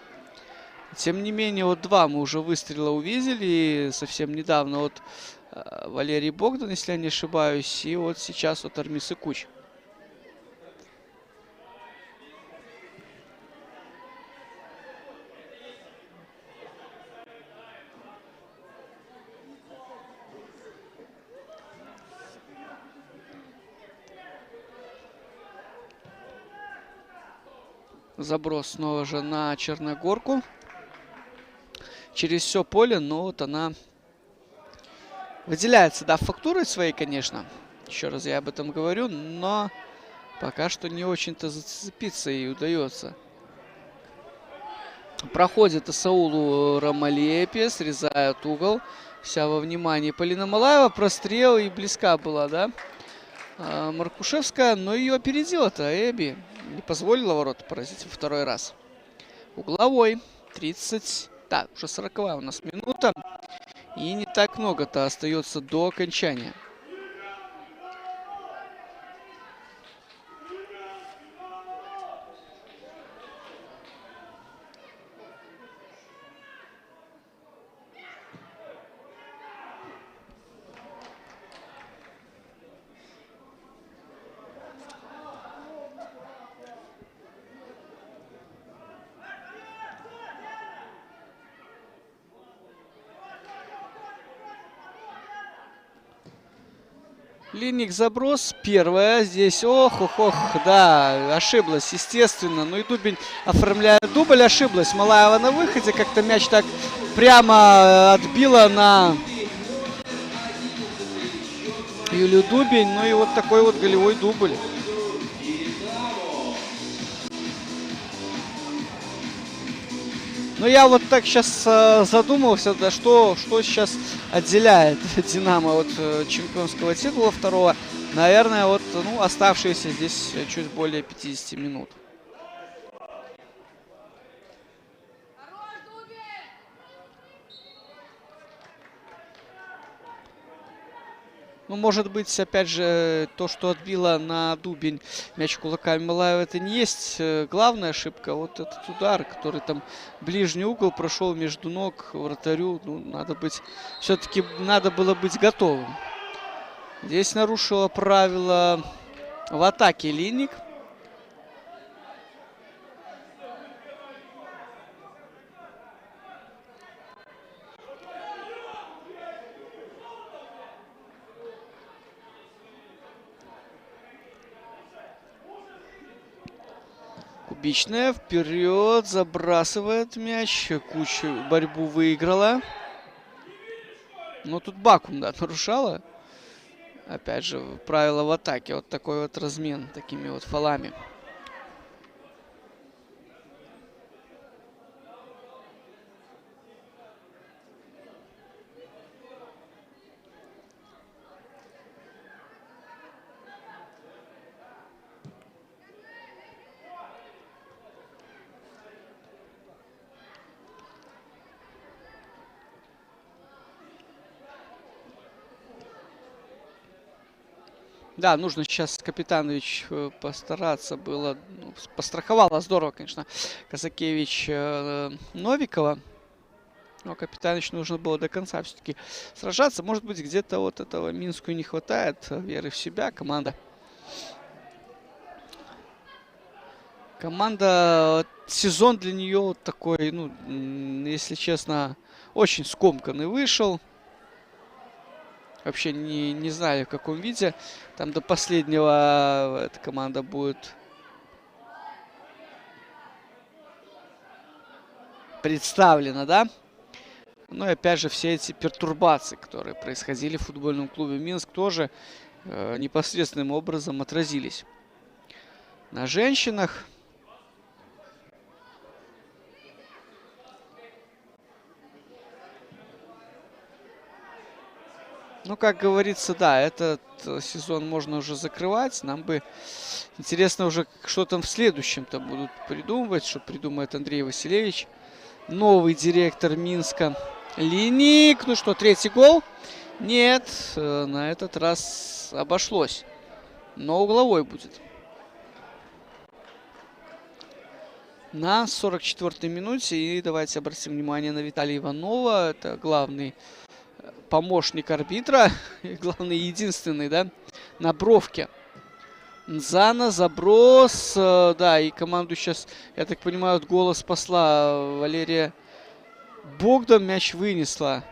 Тем не менее, вот 2 мы уже выстрела увидели. И совсем недавно вот Валерий Богдан, если я не ошибаюсь. И вот сейчас вот Армиса Куч. Заброс снова же на Черногорку. Через все поле, но вот она выделяется, да, фактурой своей, конечно. Еще раз я об этом говорю, но пока что не очень-то зацепиться ей удается. Проходит Асаулу Ромалепе, срезает угол. Вся во внимании Полина Малаева. Прострел и близка была, да, Маркушевская, но ее опередила-то Эбби. Не позволила ворота поразить во второй раз. Угловой. 30. Да, уже 40-я у нас минута. И не так много-то остается до окончания. Линник заброс. Первая здесь. Ох, да, ошиблась, естественно. Ну и Дубень, оформляя дубль, ошиблась. Малаева на выходе. Как-то мяч так прямо отбила на Юлию Дубень. Ну и вот такой вот голевой дубль. Ну я вот так сейчас задумался, да, что сейчас отделяет Динамо от чемпионского титула второго. Наверное, вот, ну, оставшиеся здесь чуть более 50 минут. Ну, может быть, опять же, то, что отбила на Дубень мяч кулаками Малаева, это не есть главная ошибка. Вот этот удар, который там ближний угол прошел между ног вратарю, ну, надо быть, все-таки надо было быть готовым. Здесь нарушила правила в атаке Линник. Кубичная вперед, забрасывает мяч. Кучу борьбу выиграла. Но тут Бакум, да, нарушала. Опять же, правило в атаке. Вот такой вот размен такими вот фолами. Да, нужно сейчас Капитанович постараться было. Ну, постраховала здорово, конечно, Казакевич Новикова. Но Капитанович нужно было до конца все-таки сражаться. Может быть, где-то вот этого Минску не хватает веры в себя. Команда, сезон для нее вот такой, ну, если честно, очень скомканный вышел. Вообще не знали, в каком виде. Там до последнего эта команда будет представлена, да? Ну и опять же, все эти пертурбации, которые происходили в футбольном клубе Минск, тоже непосредственным образом отразились на женщинах. Ну, как говорится, да, этот сезон можно уже закрывать. Нам бы интересно уже, что там в следующем-то будут придумывать, что придумает Андрей Василевич. Новый директор Минска. Линик. Ну что, третий гол? Нет, на этот раз обошлось. Но угловой будет. На 44-й минуте. И давайте обратим внимание на Виталия Иванова. Это главный помощник арбитра. И главный, единственный, да, на бровке. Нзана, заброс. Да, и команду сейчас, я так понимаю, от гола спасла Валерия Богдан. Мяч вынесла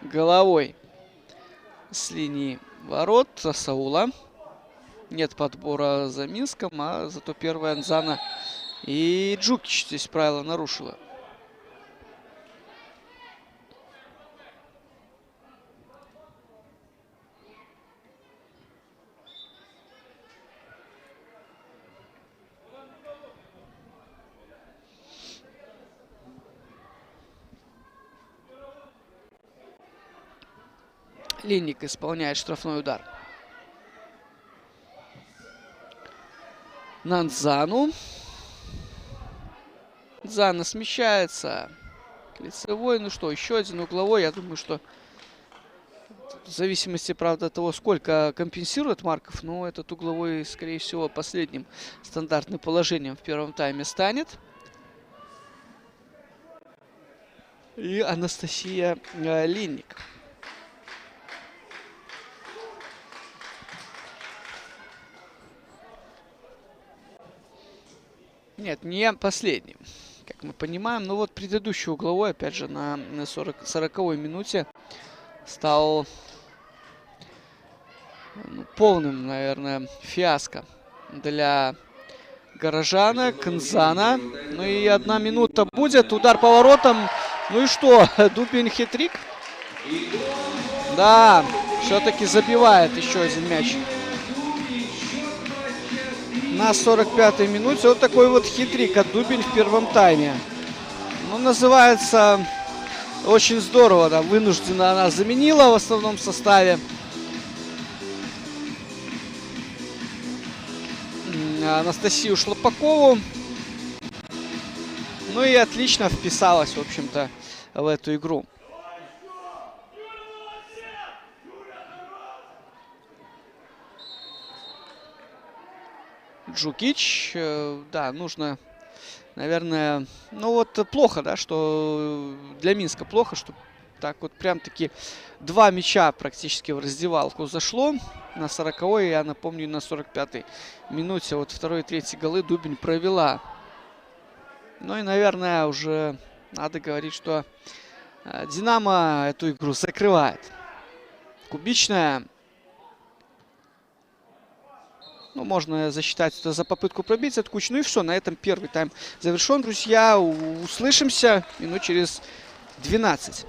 головой с линии ворот Саула. Нет подбора за Минском, а зато первая Нзана. И Джукич здесь правило нарушила. Линник исполняет штрафной удар. На Нзану. Нзана смещается к лицевой. Ну что, еще один угловой. Я думаю, что в зависимости, правда, от того, сколько компенсирует Марков, но этот угловой, скорее всего, последним стандартным положением в первом тайме станет. И Анастасия Линник. Нет, не последним, как мы понимаем. Но вот предыдущий угловой, опять же, на 40-й минуте стал полным, наверное, фиаско для горожанок. Нзана. Ну и 1 минута будет. Удар по воротам. Ну и что? Дубин хитрик. Да, все-таки забивает еще один мяч. На 45-й минуте вот такой вот хитрик от Дубин в первом тайме. Ну, называется очень здорово. Да, вынуждена она заменила в основном составе Анастасию Шлопакову. Ну и отлично вписалась, в общем-то, в эту игру. Джукич. Да, нужно, наверное, ну вот плохо, да, что для Минска плохо, что так вот прям-таки 2 мяча практически в раздевалку зашло. На 40-й, я напомню, на 45-й минуте вот 2 и 3 голы Дубин провела. Ну и, наверное, уже надо говорить, что Динамо эту игру закрывает. Кубичная. Ну, можно засчитать это за попытку пробить этот куч. Ну и все, на этом первый тайм завершен, друзья. Услышимся минут через 12.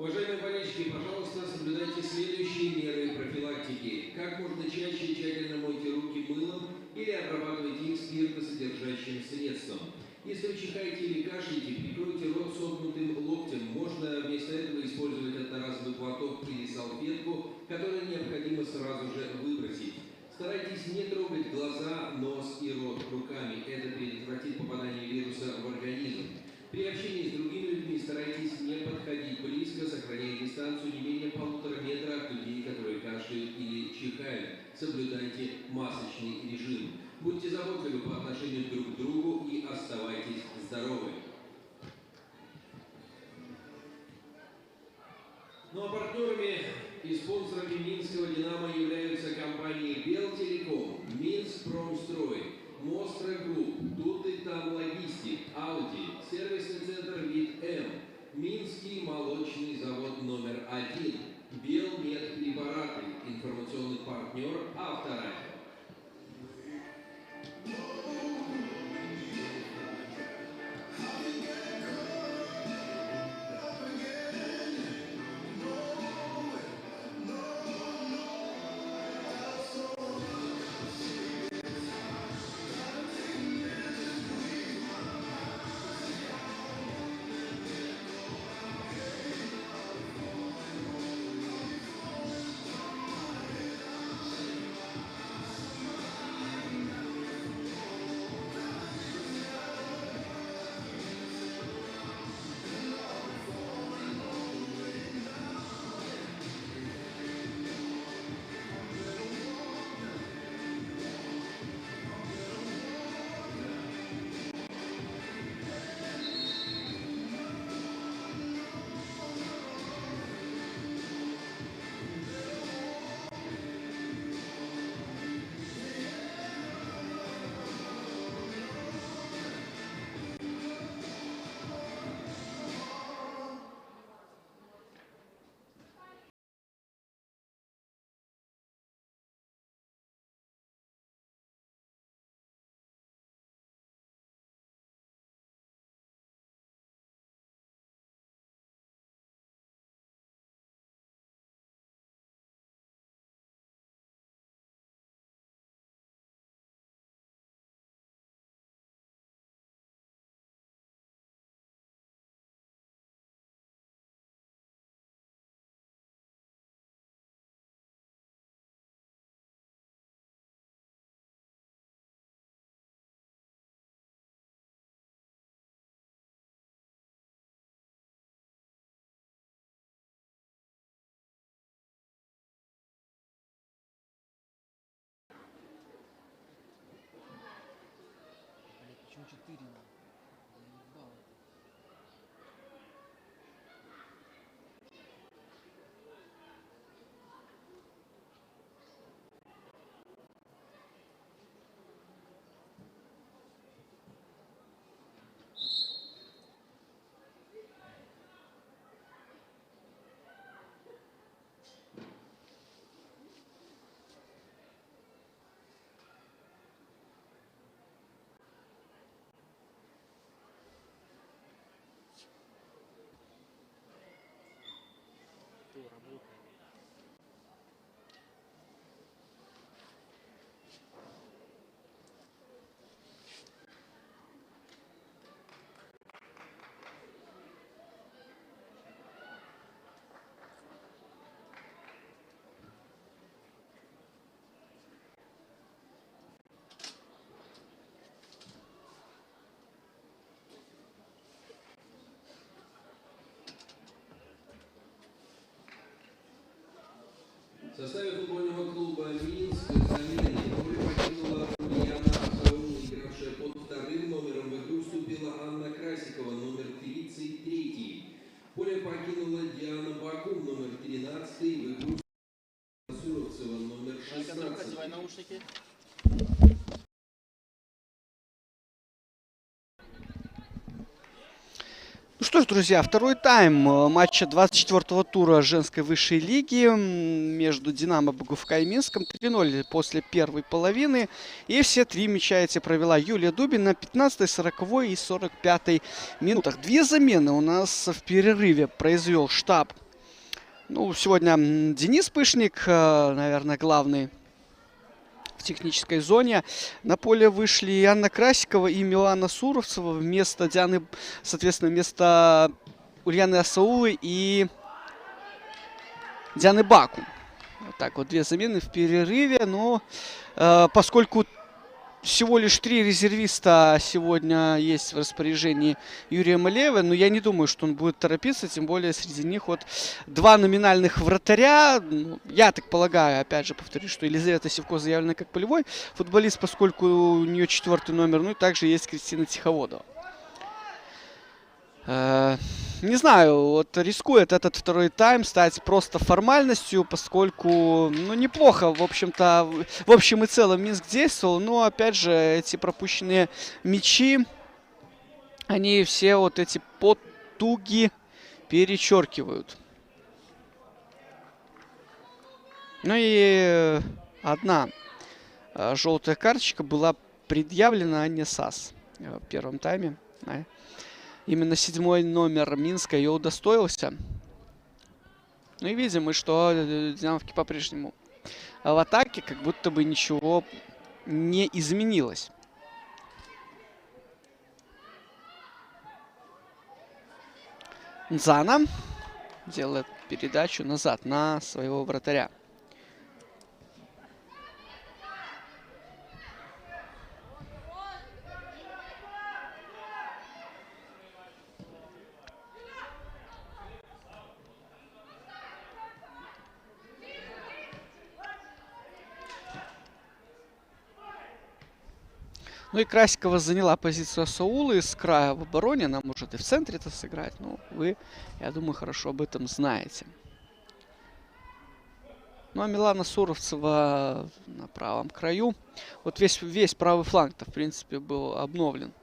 Уважаемые болельщики, пожалуйста, соблюдайте следующие меры профилактики. Как можно чаще тщательно мойте руки мылом или обрабатывайте их спиртосодержащим средством. Если вы чихаете или кашляете, прикройте рот согнутым локтем. Можно вместо этого использовать одноразовый платок или салфетку, которую необходимо сразу же выбросить. Старайтесь не трогать глаза, нос и рот руками. Это предотвратит попадание вируса в организм. При общении с другими людьми старайтесь не подходить близко, сохраняя дистанцию не менее 1,5 метра от людей, которые кашляют или чихают. Соблюдайте масочный режим. Будьте заботливы по отношению друг к другу и оставайтесь здоровы. Ну а партнерами и спонсорами Минского «Динамо» являются компании Белтелеком, Минспромстрой, Мостра Групп, Тут и Там Логистик, Ауди, сервисный центр Вид М, Минский молочный завод номер 1, Белмедпрепараты, информационный партнер Авторадио. Почему 4 надо? Заебало. Кто работает? В составе футбольного клуба «Минск» замены поле покинула Ульяна Асаун, игравшая под вторым номером. В игру вступила Анна Красикова, номер 33. Поле покинула Диана Бакум, номер 13. В игру вступила Суровцева, номер 16. Наушники. Ну что ж, друзья, второй тайм матча 24-го тура женской высшей лиги между Динамо, БГУФК и Минском. 3-0 после первой половины. И все три мяча эти провела Юлия Дубин на 15-й, 40-й и 45-й минутах. Две замены у нас в перерыве произвел штаб Ну, сегодня Денис Пышник, наверное, главный в технической зоне. На поле вышли и Анна Красикова, и Милана Суровцева вместо Дианы, соответственно, вместо Ульяны Асаулы и Дианы Баку. Вот так вот, две замены в перерыве. Но поскольку всего лишь 3 резервиста сегодня есть в распоряжении Юрия Малеева, но я не думаю, что он будет торопиться, тем более среди них вот 2 номинальных вратаря. Ну, я так полагаю, опять же повторюсь, что Елизавета Сивко заявлена как полевой футболист, поскольку у нее 4-й номер, ну и также есть Кристина Тиховодова. Не знаю, вот рискует этот второй тайм стать просто формальностью, поскольку, ну, неплохо, в общем-то, в общем и целом Минск действовал, но, опять же, эти пропущенные мячи, они все вот эти потуги перечеркивают. Ну и одна желтая карточка была предъявлена Анне Сас в первом тайме. Именно 7-й номер Минска ее удостоился. Ну и видим мы, что динамовки по-прежнему в атаке, как будто бы ничего не изменилось. Нзана делает передачу назад на своего вратаря. Ну и Красикова заняла позицию Асаулы с края в обороне. Она может и в центре это сыграть. Но вы, я думаю, хорошо об этом знаете. Ну а Милана Суровцева на правом краю. Вот весь правый фланг-то, в принципе, был обновлен.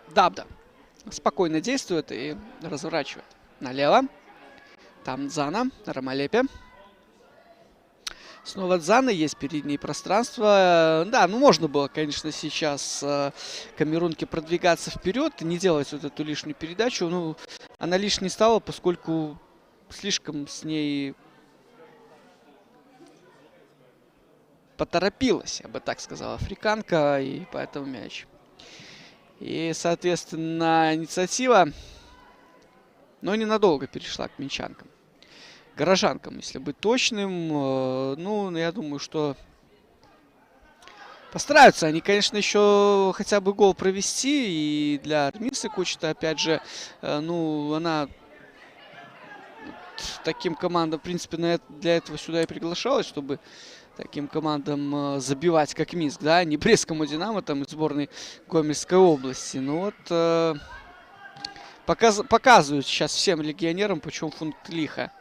Дабда спокойно действует и разворачивает. Налево. Там Дзана, Ромалепе. Снова Дзана, есть переднее пространство. Да, ну можно было, конечно, сейчас камерунке продвигаться вперед и не делать вот эту лишнюю передачу. Ну, она лишней стала, поскольку слишком с ней поторопилась, я бы так сказал, африканка, и поэтому мяч. И, соответственно, инициатива, но ненадолго перешла к минчанкам. Горожанкам, если быть точным. Ну, я думаю, что постараются они, конечно, еще хотя бы гол провести. И для Армисы Кучета, опять же, ну, она таким командам, в принципе, для этого сюда и приглашалась, чтобы таким командам забивать, как Минск, да, не Брестскому Динамо, там, из сборной Гомельской области. Ну вот, показывают сейчас всем легионерам, почему фунт лиха.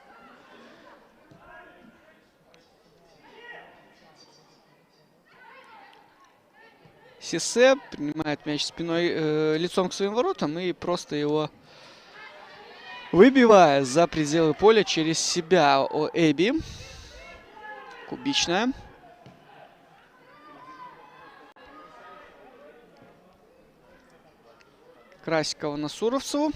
Сисе принимает мяч спиной, лицом к своим воротам и просто его выбивая за пределы поля через себя. Эбби. Кубичная. Красикова на Суровцеву.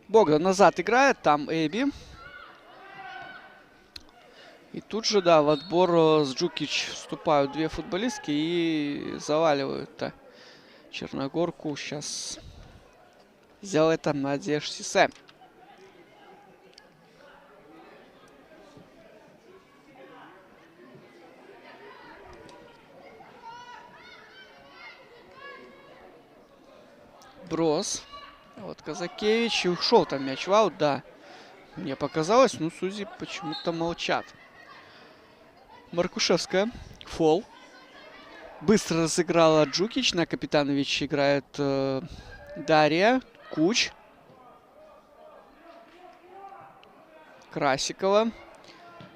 Богдан назад играет, там Эбби. И тут же, да, в отбор с Джукич вступают две футболистки и заваливают Черногорку. Сейчас сделает там Надежда Сисе. Брос. Вот Казакевич. И ушел там мяч в аут, да. Мне показалось, но судьи почему-то молчат. Маркушевская. Фол. Быстро разыграла Джукич. На Капитанович играет Дарья. Куч. Красикова.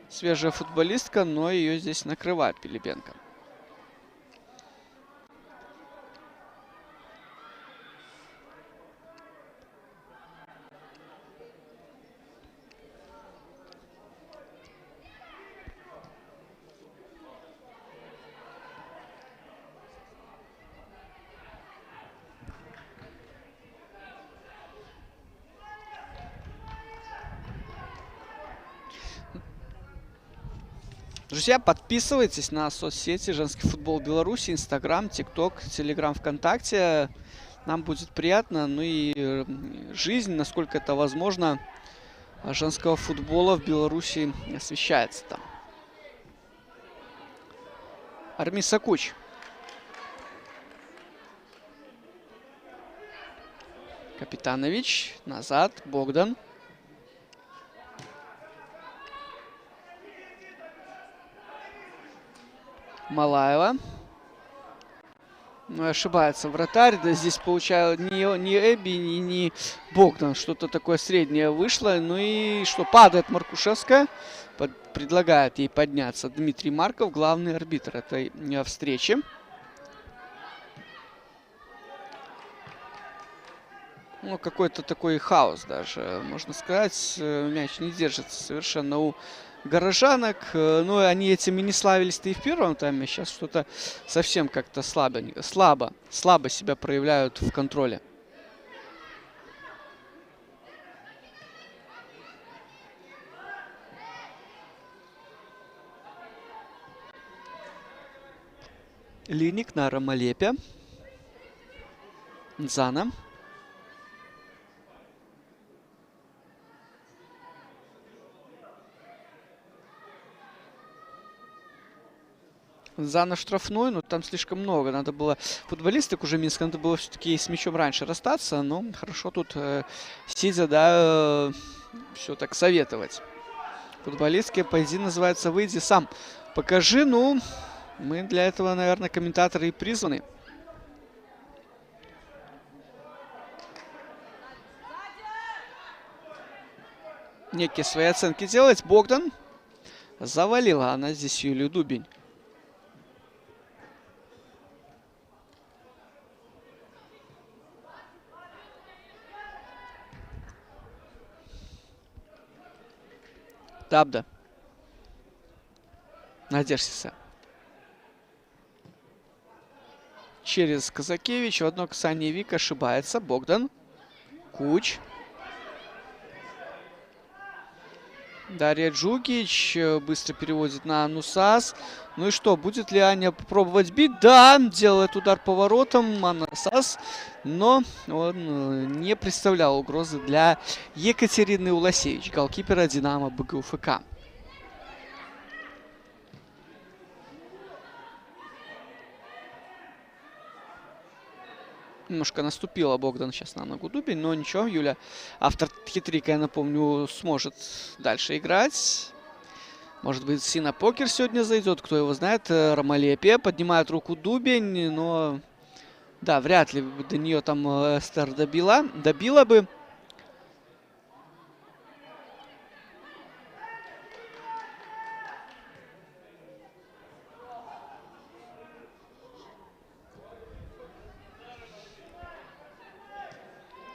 Свежая футболистка, но ее здесь накрывает Пилипенко. Друзья, подписывайтесь на соцсети «Женский футбол Беларуси», Инстаграм, ТикТок, Телеграм, ВКонтакте. Нам будет приятно. Ну и жизнь, насколько это возможно, женского футбола в Беларуси освещается там. Армиса Куч. Капитанович. Назад. Богдан. Малаева. Ну, ошибается вратарь. Да, здесь получаю ни Эбби, ни Богдан. Что-то такое среднее вышло. Ну и что? Падает Маркушевская. Предлагает ей подняться Дмитрий Марков, главный арбитр этой встречи. Ну, какой-то такой хаос даже, можно сказать. Мяч не держится совершенно у горожанок. Ну, они этими не славились-то и в первом тайме. Сейчас что-то совсем как-то слабо себя проявляют в контроле. Линик на Ромалепе. Нзана. За на штрафной, но там слишком много. Надо было футболисток уже Минска, надо было все-таки с мячом раньше расстаться. Но хорошо тут сидя, да, все так советовать. Футболистские поединки называется «Выйди сам, покажи». Ну, мы для этого, наверное, комментаторы и призваны. Некие свои оценки делать. Богдан. Завалила она здесь Юлию Дубень. Табда. Надеждися. Через Казакевич. В одно касание Вик ошибается. Богдан. Куч. Дарья Джукич быстро переводит на Нусас. Ну и что, будет ли Аня попробовать бить? Да, делает удар поворотом Анусас, но он не представлял угрозы для Екатерины Уласевич, голкипера Динамо БГУФК. Немножко наступила Богдан сейчас на ногу Дубень, но ничего, Юля, автор хитрика, я напомню, сможет дальше играть. Может быть, Сина Покер сегодня зайдет, кто его знает. Ромалепе поднимает руку Дубень, но да, вряд ли до нее там Эстер добила бы.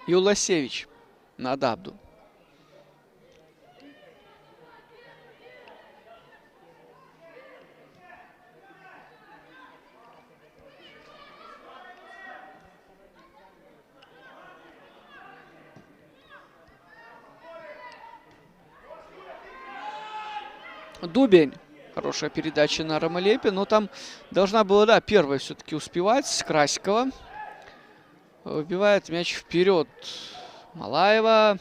Юласевич на Дабду. Дубень. Хорошая передача на Ромалепе, но там должна была, да, первая все-таки успевать. Красикова. Выбивает мяч вперед. Малаева.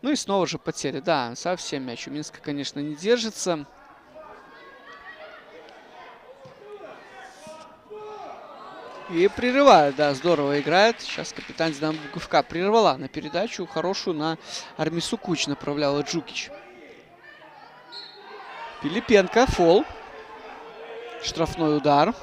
Ну и снова же потери. Да, совсем мяч у Минска, конечно, не держится. И прерывает, да, здорово играет. Сейчас капитан Динамо БГУФК прервала на передачу хорошую на Армису Куч направляла Джукич. Пилипенко, фол. Штрафной удар.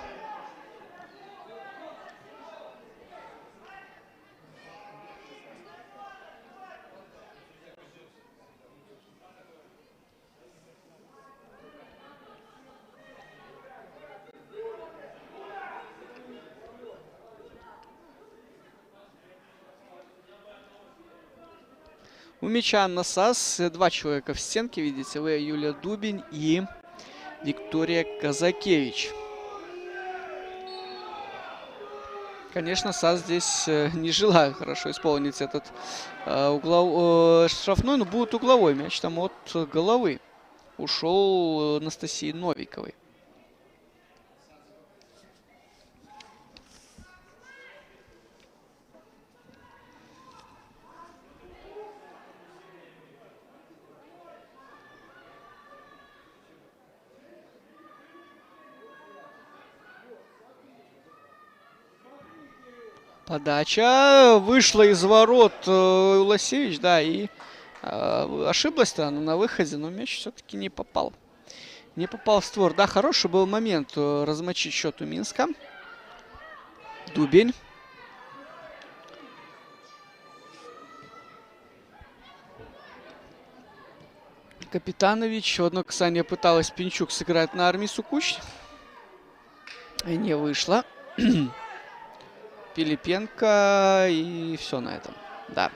У мяча Насас два человека в стенке, видите вы, Юлия Дубень и Виктория Казакевич. Конечно, САС здесь не желаю хорошо исполнить этот штрафной, но будет угловой мяч там от головы. Ушел Анастасии Новиковой. Подача вышла из ворот Уласевич, да, и ошиблась-то она на выходе, но мяч все-таки не попал. Не попал в створ. Да, хороший был момент размочить счет у Минска. Дубень. Капитанович. В одно касание пыталась Пинчук сыграть на Армису Куч. И не вышло. Пилипенко, и все на этом. Да.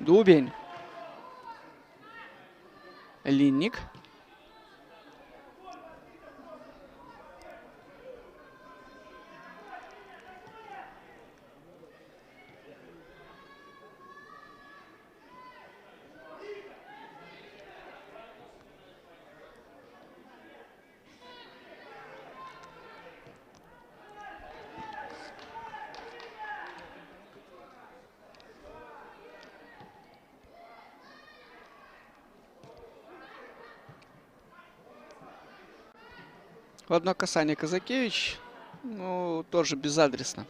Дубень. Линник. В одно касание Казакевич, ну, тоже безадресно.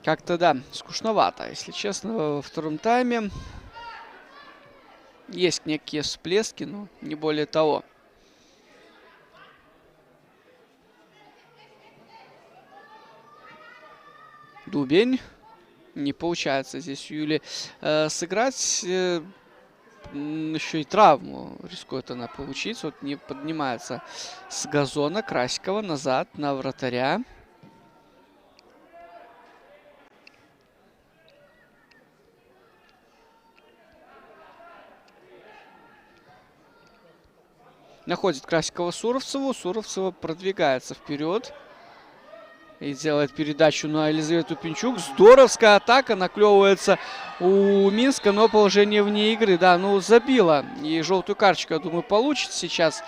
Как-то, да, скучновато, если честно, во втором тайме. Есть некие всплески, но не более того. Дубень. Не получается здесь у Юли сыграть. Еще и травму рискует она получить. Вот не поднимается с газона Красикова назад на вратаря. Находит Красикова Суровцеву. Суровцева продвигается вперед. И делает передачу на Елизавету Пинчук. Здоровская атака. Наклевывается у Минска, но положение вне игры. Да, ну забила. И желтую карточку, я думаю, получит сейчас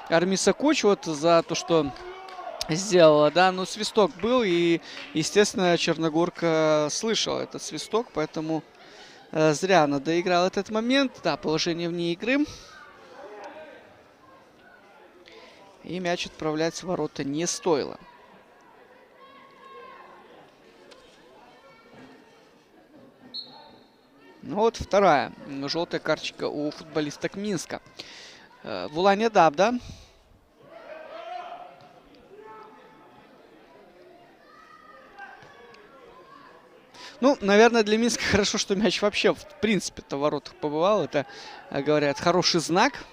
Армиса Куч вот за то, что сделала. Да, ну свисток был. И, естественно, Черногорка слышала этот свисток. Поэтому зря она доиграла этот момент. Да, положение вне игры. И мяч отправлять в ворота не стоило. Ну вот вторая желтая карточка у футболисток Минска. Вуланя Дабда. Ну, наверное, для Минска хорошо, что мяч вообще в принципе-то в воротах побывал. Это, говорят, хороший знак.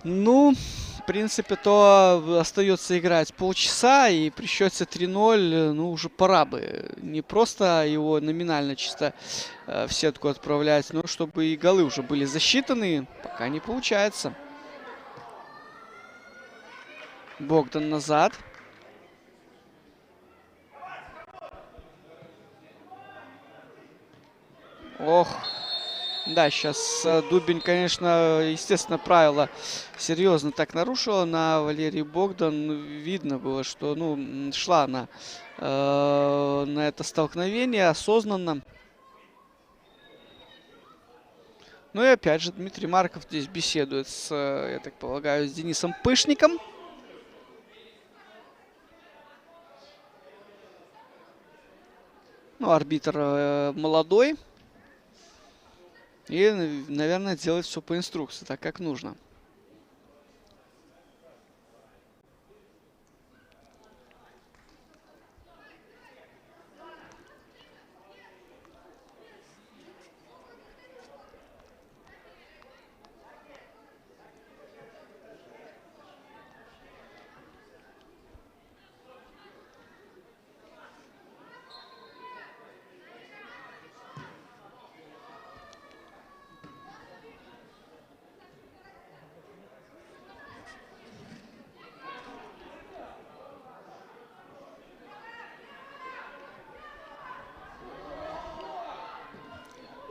Ну, в принципе, то остается играть полчаса, и при счете 3-0, ну, уже пора бы не просто его номинально чисто в сетку отправлять, но чтобы и голы уже были засчитаны. Пока не получается. Богдан назад. Ох. Да, сейчас Дубень, конечно, естественно, правила серьезно так нарушила на Валерии Богдан. Видно было, что, ну, шла она на это столкновение осознанно. Ну и опять же, Дмитрий Марков здесь беседует с, я так полагаю, с Денисом Пышником. Ну, арбитр молодой. И, наверное, делает все по инструкции, так как нужно.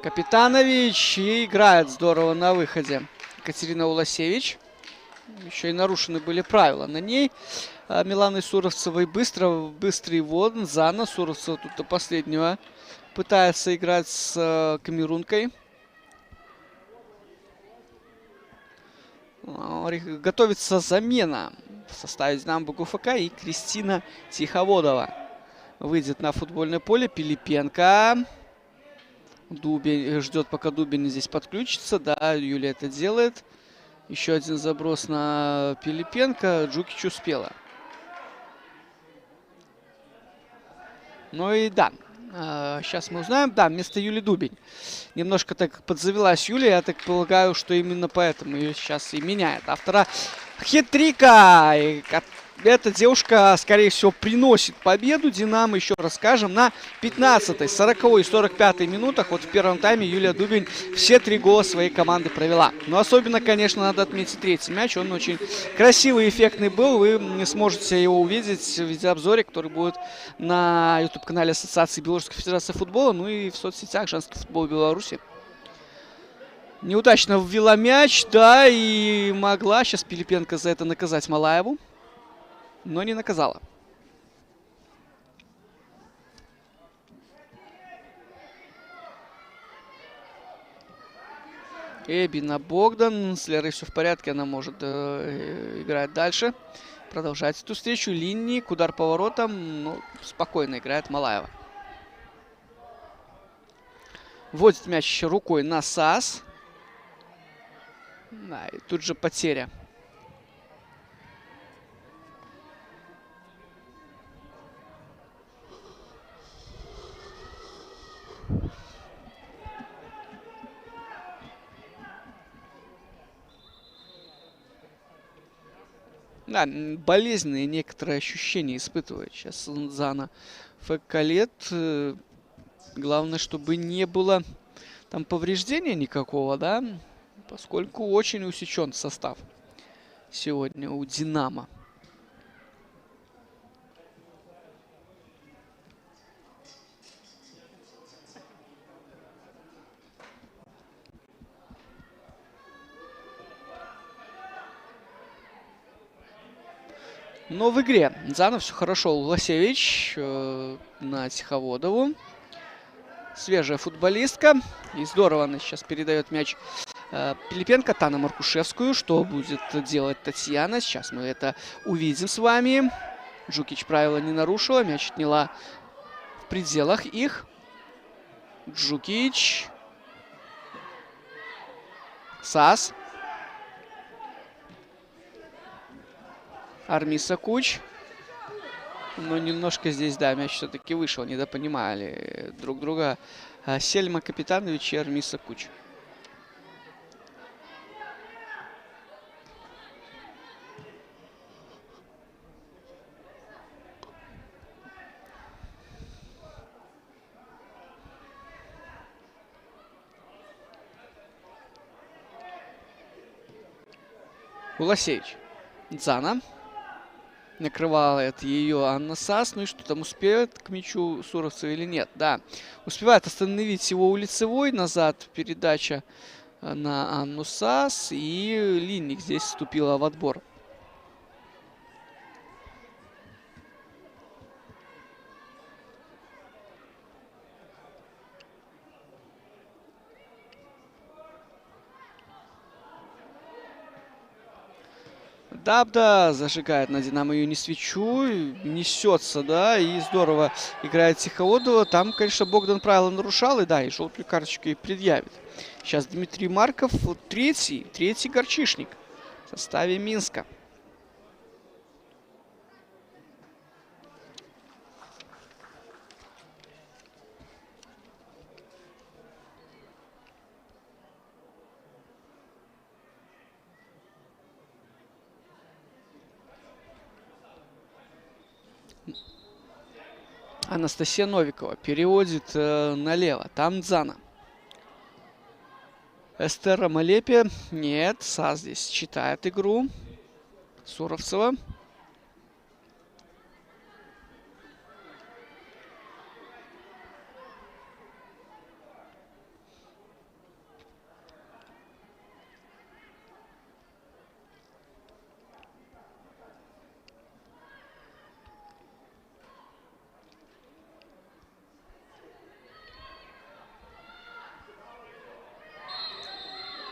Капитанович и играет здорово на выходе. Катерина Уласевич. Еще и нарушены были правила на ней. Миланы Суровцевой быстрый ввод. Зана Суровцева тут до последнего пытается играть с камерункой. Готовится замена в составе Динамо БГУФК, и Кристина Тиховодова выйдет на футбольное поле. Пилипенко. Дубин ждет, пока Дубин здесь подключится. Да, Юлия это делает. Еще один заброс на Пилипенко. Джукич успела. Ну и да, сейчас мы узнаем. Да, вместо Юли Дубень. Немножко так подзавелась Юлия. Я так полагаю, что именно поэтому ее сейчас и меняет. Автора хет-трика. Эта девушка, скорее всего, приносит победу Динамо. Еще раз скажем, на 15-й, 40-й и 45-й минутах. Вот в первом тайме Юлия Дубень все 3 гола своей команды провела. Но особенно, конечно, надо отметить третий мяч. Он очень красивый и эффектный был. Вы не сможете его увидеть в видеообзоре, который будет на YouTube-канале Ассоциации Белорусской Федерации Футбола, ну и в соцсетях «Женский футбол Беларуси». Неудачно ввела мяч, да, и могла сейчас Пилипенко за это наказать Малаеву. Но не наказала. Эбина Богдан. С Лерой все в порядке. Она может играть дальше. Продолжать эту встречу. Линии. Удар поворотом. Ну, спокойно играет Малаева. Вводит мяч еще рукой на САС. Да, и тут же потеря. Да, болезненные некоторые ощущения испытывает сейчас Зана Феккалет. Главное, чтобы не было там повреждения никакого, да, поскольку очень усечен состав сегодня у Динамо. Но в игре Зана все хорошо. Лосевич на Тиховодову. Свежая футболистка. И здорово она сейчас передает мяч Пилипенко, Тана Маркушевскую. Что будет делать Татьяна? Сейчас мы это увидим с вами. Джукич правила не нарушила. Мяч отняла в пределах их. Джукич. САС. Армиса Куч. Но немножко здесь, да, мяч все-таки вышел. Недопонимали друг друга Сельма Капитанович и Армиса Куч. Уласевич. Дзана. Накрывает ее Анна Сас. Ну и что там, успеет к мячу Суровцева или нет? Да, успевает остановить его у лицевой. Назад передача на Анну Сас. И Линник здесь вступила в отбор. Табда зажигает на Динамо Юни свечу, несется, да, и здорово играет Тихоодова. Там, конечно, Богдан правила нарушал, и да, и желтую карточку и предъявит. Сейчас Дмитрий Марков, вот третий горчишник в составе Минска. Анастасия Новикова переводит налево. Там Дзана. Эстера Малепи. Нет, Са здесь читает игру. Суровцева.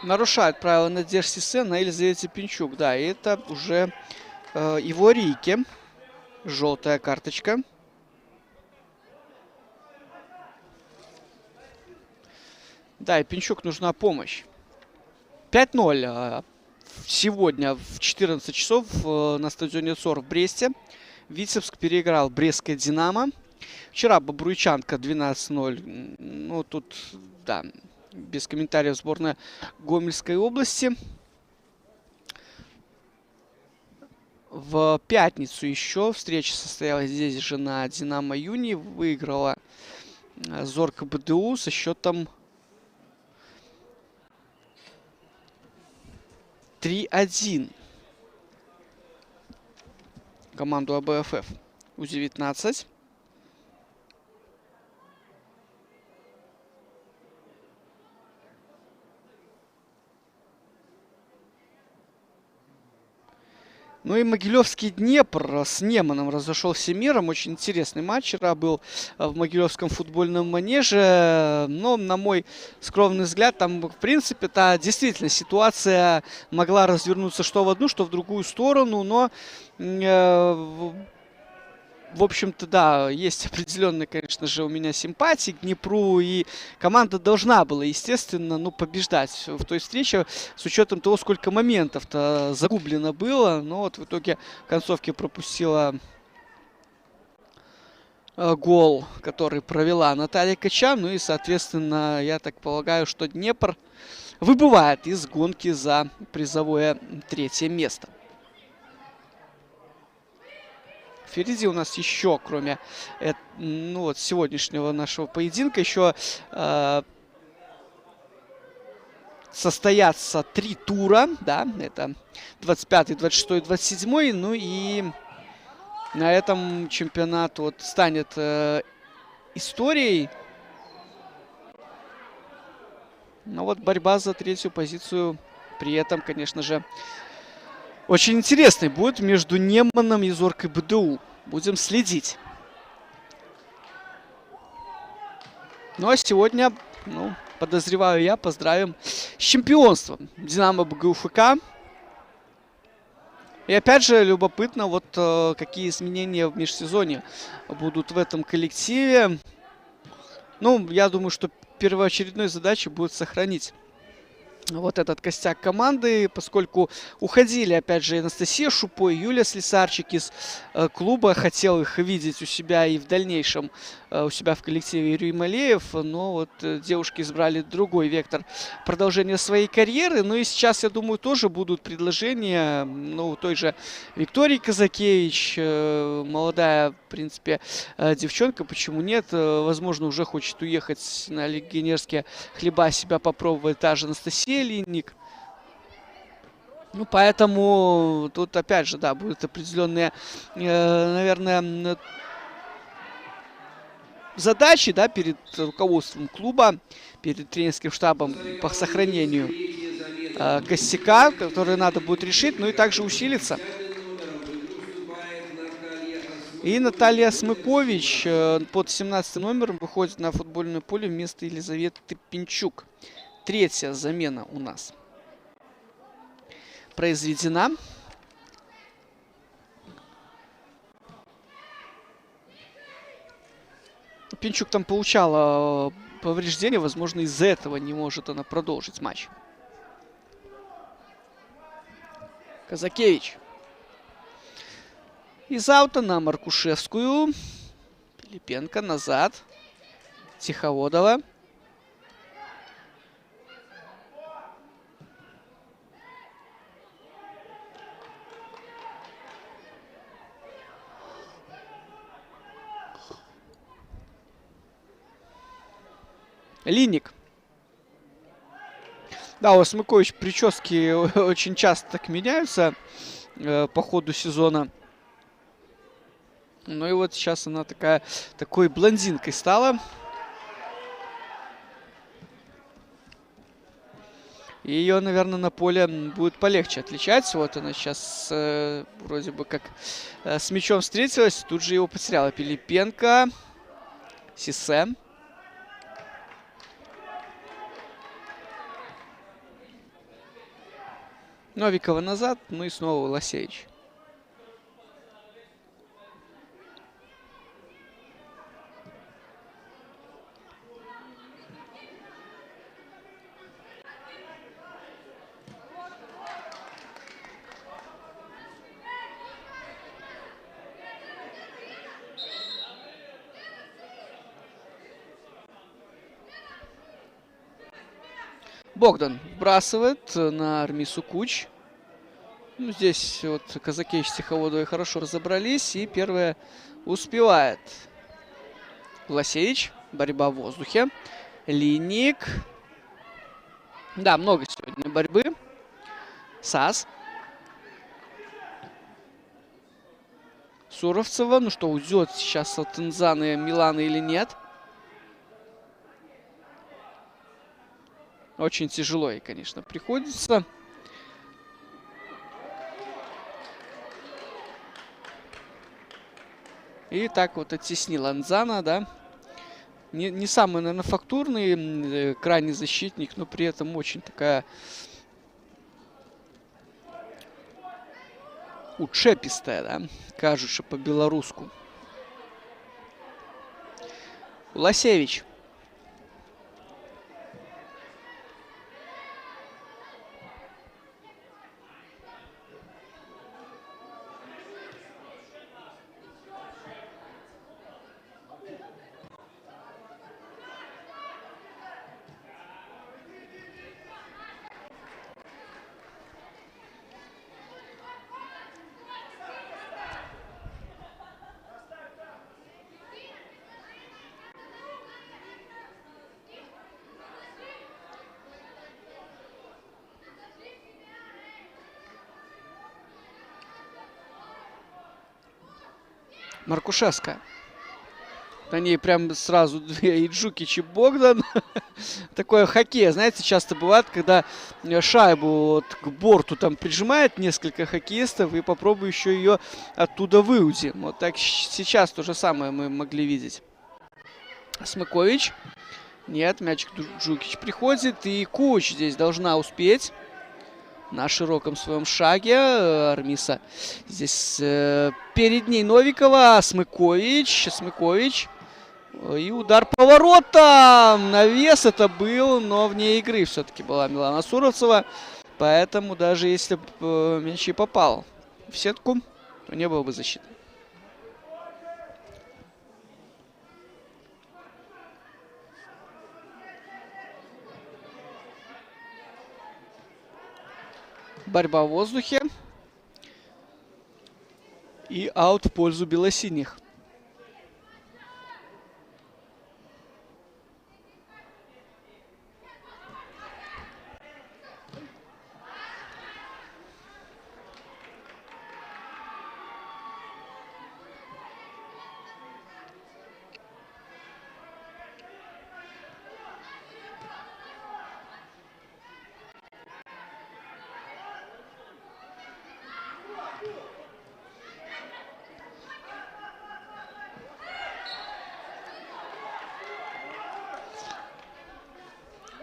Нарушает правила Надежды Сисен на Елизавете Пинчук. Да, и это уже его Рике. Желтая карточка. Да, и Пинчук нужна помощь. 5-0 сегодня в 14 часов на стадионе ЦОР в Бресте. Витебск переиграл Брестское Динамо. Вчера Бобруйчанка 12-0. Ну, тут, да, без комментариев, сборная Гомельской области. В пятницу еще встреча состоялась здесь же на Динамо Юни. Выиграла Зорко БДУ со счетом 3-1 команду АБФФ У-19. Ну и Могилевский Днепр с Неманом разошелся миром. Очень интересный матч вчера был в Могилевском футбольном манеже. Но, на мой скромный взгляд, там, в принципе-то, действительно ситуация могла развернуться что в одну, что в другую сторону. Но, в общем-то, да, есть определенные, конечно же, у меня симпатии к Днепру. И команда должна была, естественно, ну, побеждать в той встрече, с учетом того, сколько моментов-то загублено было. Но вот в итоге в концовке пропустила гол, который провела Наталья Качан. Ну и, соответственно, я так полагаю, что Днепр выбывает из гонки за призовое третье место. Впереди у нас еще, кроме ну, вот, сегодняшнего нашего поединка, еще состоятся 3 тура. Да, это 25, 26, 27. Ну и на этом чемпионат вот станет историей. Но вот борьба за третью позицию при этом, конечно же, очень интересный будет между Неманом и Зоркой БДУ. Будем следить. Ну а сегодня, ну, подозреваю я, поздравим с чемпионством Динамо БГУФК. И опять же, любопытно, вот какие изменения в межсезонье будут в этом коллективе. Ну, я думаю, что первоочередной задачей будет сохранить вот этот костяк команды, поскольку уходили, опять же, Анастасия Шупо и Юлия Слесарчик из клуба. Хотел их видеть у себя и в дальнейшем у себя в коллективе Юрий Малеев. Но вот девушки избрали другой вектор продолжения своей карьеры. Ну и сейчас, я думаю, тоже будут предложения. Ну, у той же Виктории Казакевич, молодая, в принципе, девчонка, почему нет? Возможно, уже хочет уехать на легионерские хлеба, себя попробовать та же Анастасия Линник. Ну, поэтому тут, опять же, да, будут определенные, наверное, задачи, да, перед руководством клуба, перед тренерским штабом по сохранению костяка, которые надо будет решить, ну и также усилиться. И Наталья Смыкович под 17 номером выходит на футбольное поле вместо Елизаветы Пинчук. Третья замена у нас произведена. Пинчук там получала повреждения, возможно, из-за этого не может она продолжить матч. Казакевич. Из аута на Маркушевскую. Пилипенко назад. Тиховодова. Линник. Да, у Смыкович прически очень часто так меняются по ходу сезона. Ну и вот сейчас она такой блондинкой стала. И ее, наверное, на поле будет полегче отличать. Вот она сейчас вроде бы как с мячом встретилась. Тут же его потеряла Пилипенко. Сисе. Новикова назад, ну и снова Лосевич. Богдан вбрасывает на Армису Куч. Ну, здесь вот Казакевич с Тиховодовой хорошо разобрались. И первая успевает. Власевич. Борьба в воздухе. Линник. Да, много сегодня борьбы. САС. Суровцева. Ну что, уйдет сейчас от Инзаны Милана или нет? Очень тяжело ей, конечно, приходится. И так вот оттеснил Инзана, да. Не самый, наверное, фактурный крайний защитник, но при этом очень такая учепистая, да, кажется по-белоруску. Лосевич. Маркушевская. На ней прям сразу две, и Джукич, и Богдан. Такое хоккей, знаете, часто бывает, когда шайбу вот к борту там прижимает несколько хоккеистов, и попробуй еще ее оттуда выудим. Вот так сейчас то же самое мы могли видеть. Смыкович. Нет, мячик Джукич приходит, и Куч здесь должна успеть. На широком своем шаге Армиса. Здесь перед ней Новикова. Смыкович. И удар по воротам. Навес это был, но вне игры все-таки была Милана Суровцева. Поэтому даже если бы мяч и попал в сетку, то не было бы защиты. Борьба в воздухе. И аут в пользу белосиних.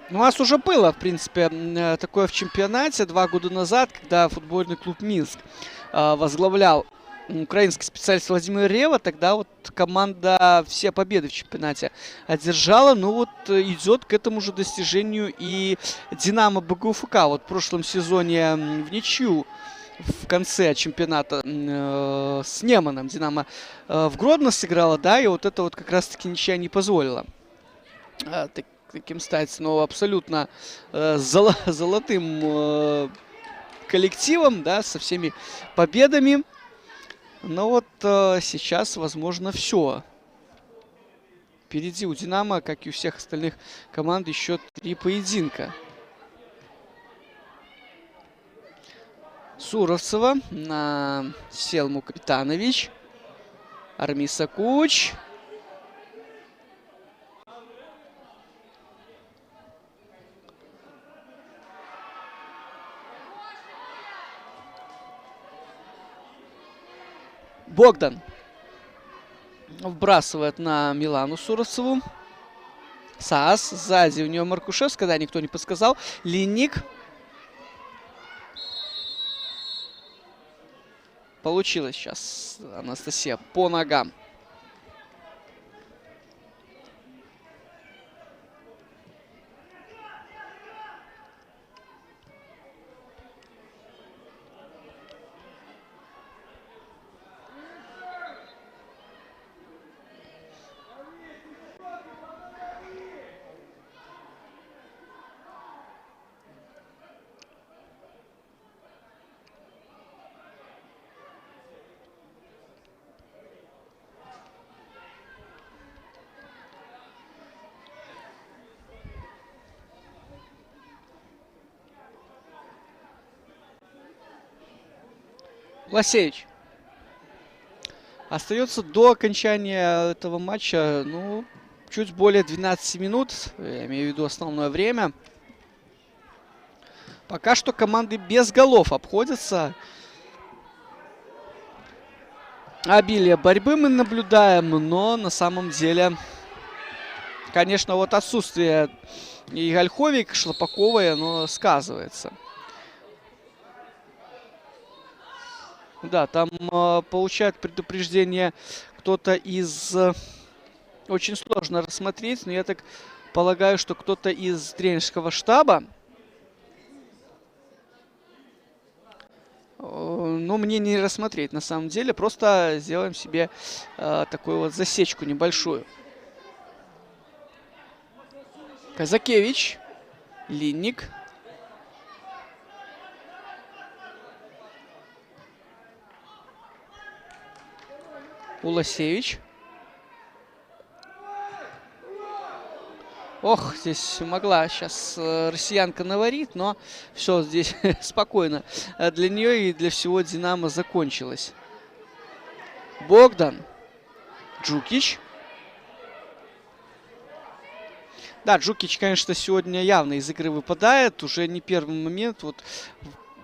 У нас уже было, в принципе, такое в чемпионате 2 года назад, когда футбольный клуб Минск возглавлял украинский специалист Владимир Рева, тогда вот команда все победы в чемпионате одержала. Ну вот идет к этому же достижению и Динамо БГУФК. Вот в прошлом сезоне в ничью в конце чемпионата с Неманом Динамо в Гродно сыграла, да, и вот это вот как раз-таки ничья не позволила таким стать, но абсолютно золотым коллективом, да, со всеми победами. Но вот сейчас, возможно, все. Впереди у Динамо, как и у всех остальных команд, еще 3 поединка. Суровцева на Селму Капитанович. Армиса Куч. Богдан вбрасывает на Милану Суровцеву. Саас. Сзади у нее Маркушевская. Да, никто не подсказал. Линник. Получилось сейчас Анастасия по ногам. Лосевич. Остается до окончания этого матча, ну, чуть более 12 минут. Я имею в виду основное время. Пока что команды без голов обходятся. Обилие борьбы мы наблюдаем, но на самом деле, конечно, вот отсутствие и Гольховик, и Шлопаковой, оно сказывается. Да, там получает предупреждение кто-то из... Очень сложно рассмотреть, но я так полагаю, что кто-то из тренерского штаба. Но мне не рассмотреть на самом деле. Просто сделаем себе такую вот засечку небольшую. Казакевич. Линник. Уласевич. Ох, здесь могла сейчас россиянка наварить, но все здесь спокойно. Для нее и для всего Динамо закончилось. Богдан. Джукич. Да, Джукич, конечно, сегодня явно из игры выпадает. Уже не первый момент. Вот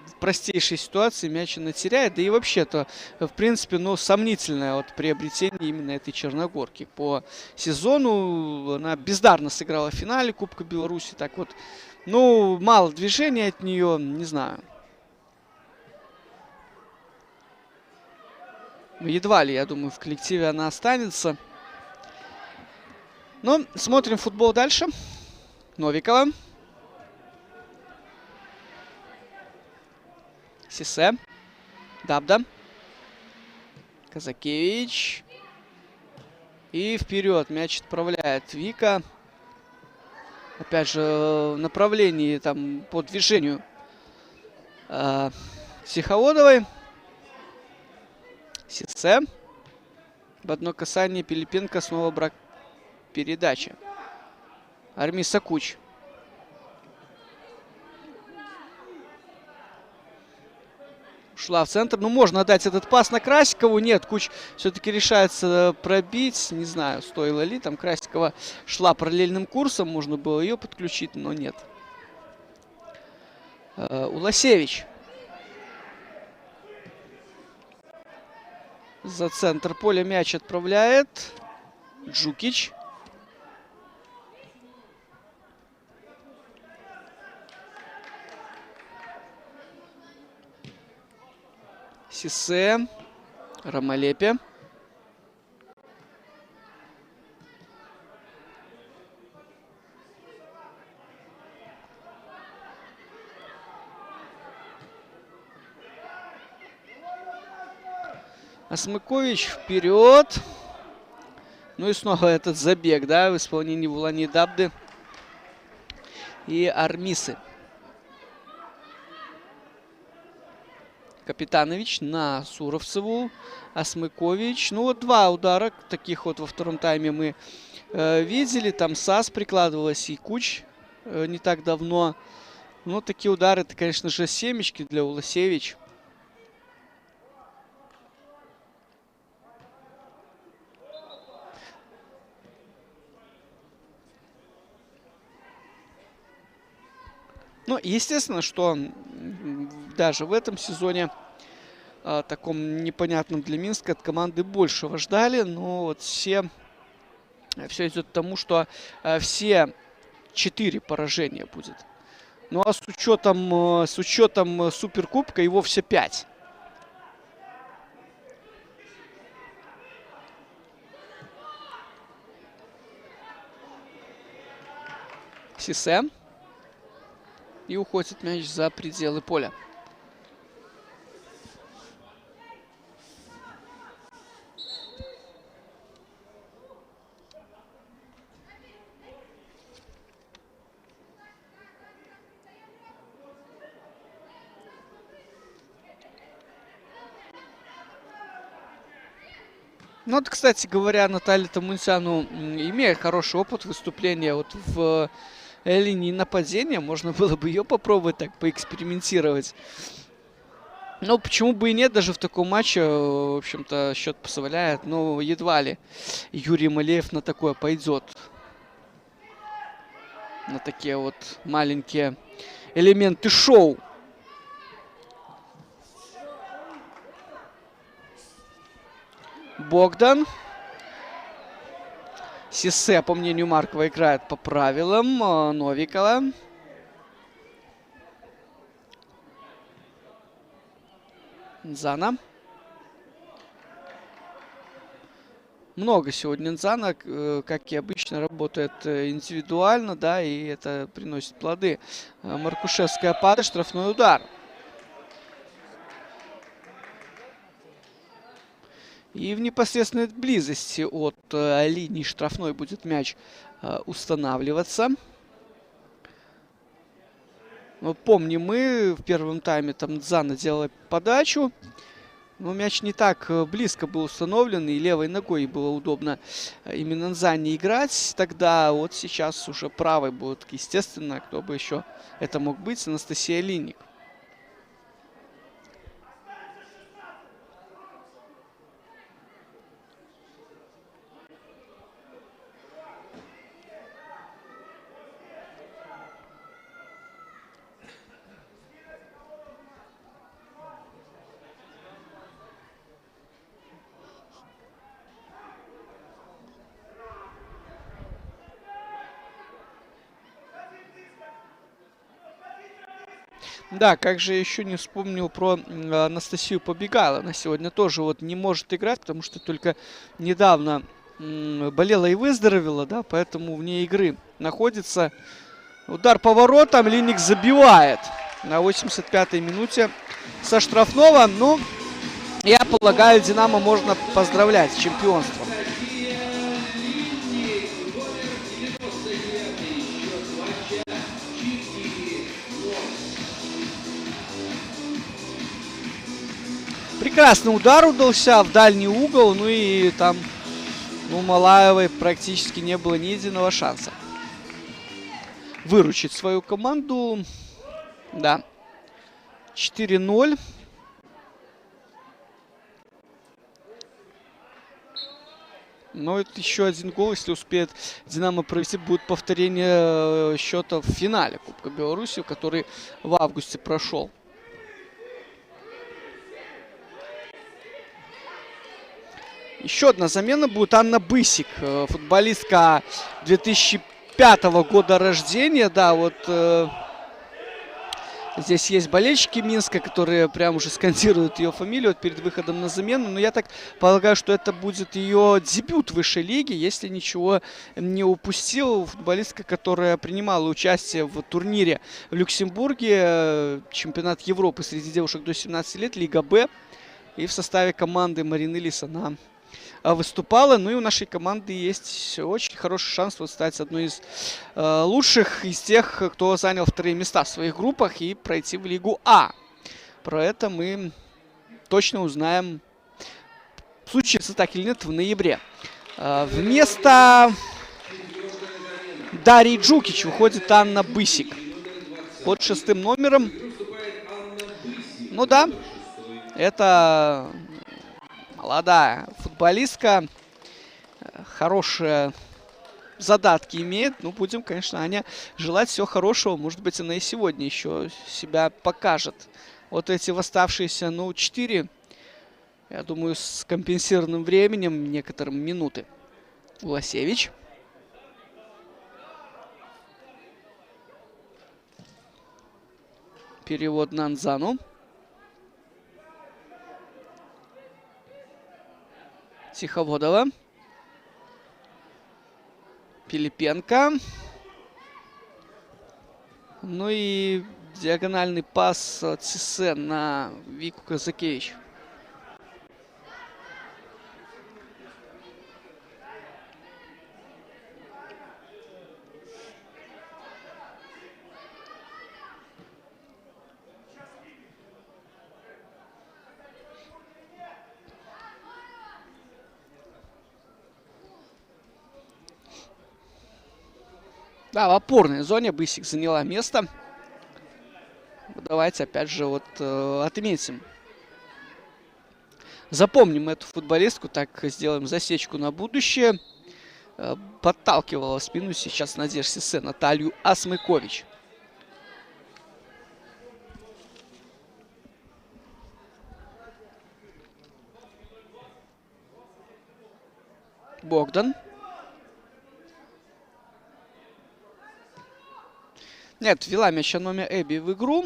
в простейшей ситуации мяч она теряет. Да и вообще-то, в принципе, ну, сомнительное вот приобретение именно этой черногорки. По сезону она бездарно сыграла в финале Кубка Беларуси. Так вот, ну, мало движения от нее, не знаю. Едва ли, я думаю, в коллективе она останется. Но смотрим футбол дальше. Новикова. Сисе. Дабда. Казакевич. И вперед мяч отправляет Вика. Опять же, в направлении там по движению Сиховодовой. Сисе. В одно касание Пилипенко снова брак передачи. Армиса Куч. Шла в центр. Ну, можно дать этот пас на Красикову. Нет, Куч все-таки решается пробить. Не знаю, стоило ли. Там Красикова шла параллельным курсом. Можно было ее подключить, но нет. Уласевич. За центр поля мяч отправляет Джукич. Сисе. Ромалепе. Асмыкович вперед. Ну и снова этот забег, да, в исполнении Вулани Дабды и Армисы. Капитанович на Суровцеву. Асмыкович. Ну вот два удара таких вот во втором тайме мы видели. Там САС прикладывалась и Куч не так давно. Ну такие удары, это, конечно же, семечки для Уласевич. Ну, естественно, что даже в этом сезоне, таком непонятном для Минска, от команды большего ждали. Но вот все идет к тому, что все 4 поражения будет. Ну, а с учетом Суперкубка и вовсе 5. Сисе. И уходит мяч за пределы поля. Ну вот, кстати говоря, Наталья Тамунсяну, имея хороший опыт выступления вот в линии нападения, можно было бы ее попробовать так поэкспериментировать. Но почему бы и нет, даже в таком матче, в общем-то, счет позволяет. Но едва ли Юрий Малеев на такое пойдет. На такие вот маленькие элементы шоу. Богдан. Сисе, по мнению Маркова, играет по правилам Новикова. Нзана. Много сегодня Нзана, как и обычно, работает индивидуально, да, и это приносит плоды. Маркушевская падает, штрафной удар. И в непосредственной близости от линии штрафной будет мяч устанавливаться. Но помним, мы в первом тайме там Нзана делала подачу. Но мяч не так близко был установлен. И левой ногой было удобно именно Нзане играть. Тогда вот сейчас уже правой будет, естественно, кто бы еще это мог быть, Анастасия Линник. Да, как же еще не вспомнил про Анастасию Побегало. Она сегодня тоже вот не может играть, потому что только недавно болела и выздоровела, да, поэтому вне игры находится. Удар по воротам, Линник забивает на 85-й минуте со штрафного. Ну, я полагаю, Динамо можно поздравлять с чемпионством. Прекрасный удар удался в дальний угол. Ну и там у Малаевой практически не было ни единого шанса выручить свою команду. Да. 4-0. Но это еще один гол, если успеет Динамо провести, будет повторение счета в финале Кубка Беларуси, который в августе прошел. Еще одна замена будет Анна Бысик, футболистка 2005 года рождения. Да, вот Здесь есть болельщики Минска, которые прям уже скандируют ее фамилию перед выходом на замену. Но я так полагаю, что это будет ее дебют в высшей лиге, если ничего не упустил. Футболистка, которая принимала участие в турнире в Люксембурге, чемпионат Европы среди девушек до 17 лет, Лига Б. И в составе команды Марины Лис она выступала. Ну и у нашей команды есть очень хороший шанс вот стать одной из лучших из тех, кто занял вторые места в своих группах и пройти в Лигу А. Про это мы точно узнаем, случится так или нет, в ноябре. Вместо Дарьи Джукич выходит Анна Бысик под 6-м номером. Ну да, это молодая футболистка, хорошие задатки имеет. Ну, будем, конечно, Аня желать всего хорошего. Может быть, она и сегодня еще себя покажет. Вот эти оставшиеся, ну, 4, я думаю, с компенсированным временем, некоторым минуты. Власевич. Перевод на Анзану. Тиховодова. Пилипенко. Ну и диагональный пас Цисе на Вику Казакевич. Да, в опорной зоне Бысик заняла место. Давайте опять же вот отметим. Запомним эту футболистку, так сделаем засечку на будущее. Подталкивала в спину сейчас Надежда Сисе Наталью Асмыкович. Богдан. Нет, ввела мяча номер Эбби в игру.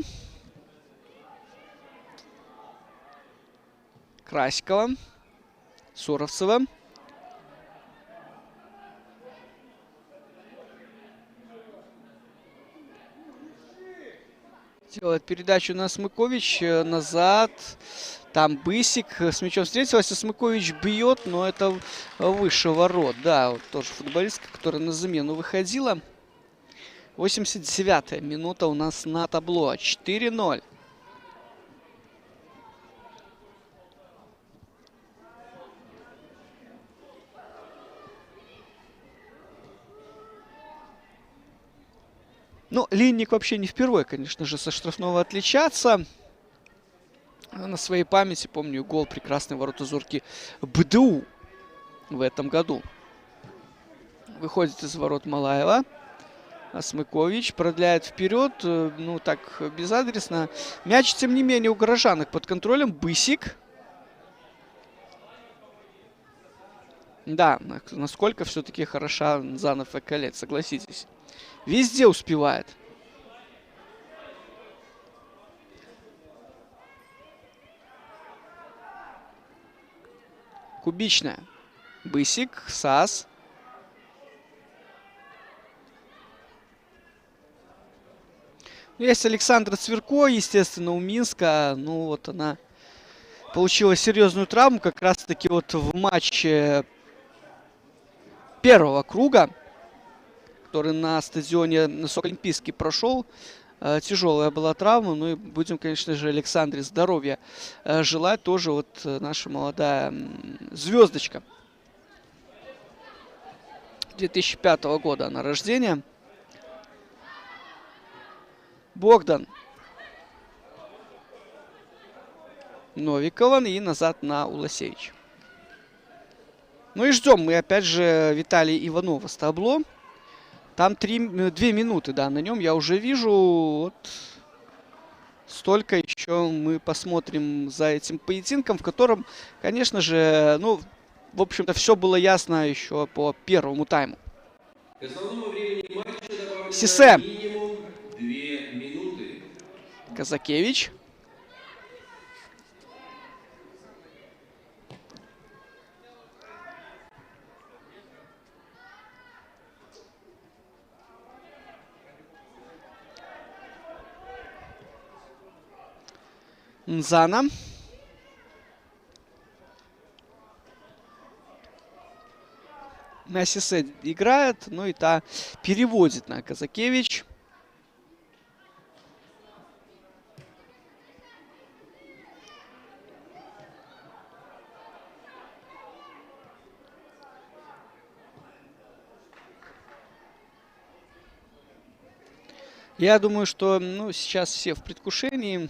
Красикова. Суровцева. Делает передачу на Смыкович. Назад. Там Бысик с мячом встретился. Смыкович бьет, но это выше ворот. Да, вот тоже футболистка, которая на замену выходила. 89-я минута у нас на табло. 4-0. Ну, Линник вообще не впервые, конечно же, со штрафного отличаться. На своей памяти помню гол прекрасной воротозорки БДУ в этом году. Выходит из ворот Малаева. Асмыкович продляет вперед, ну так, безадресно. Мяч, тем не менее, у горожанок под контролем. Бысик. Да, насколько все-таки хороша Занов и Колец, согласитесь. Везде успевает. Кубичная. Бысик, САС. Есть Александра Цверко, естественно, у Минска. Ну, вот она получила серьезную травму как раз-таки вот в матче первого круга, который на стадионе на Олимпийский прошел. Тяжелая была травма. Ну и будем, конечно же, Александре здоровья желать. Тоже вот наша молодая звездочка. 2005 года она рождения. Богдан. Новикова и назад на Уласевич. Ну и ждем мы опять же Виталия Иванова с табло. Там 2 минуты, да, на нем я уже вижу. Вот столько еще мы посмотрим за этим поединком, в котором, конечно же, ну, в общем-то, все было ясно еще по первому тайму. К основному времени матча добавлено Сисе. минимум 2 минуты. Казакевич. Нзана. Месисе играет, ну и та переводит на Казакевич. Я думаю, что сейчас все в предвкушении.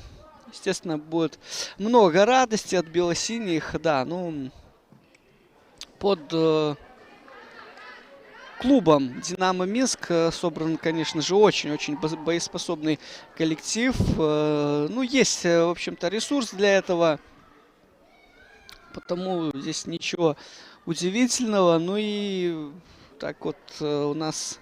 Естественно, будет много радости от белосиних. Да, под клубом «Динамо Минск» собран, конечно же, очень-очень боеспособный коллектив. Есть, в общем-то, ресурс для этого. Потому здесь ничего удивительного. Ну и так вот у нас,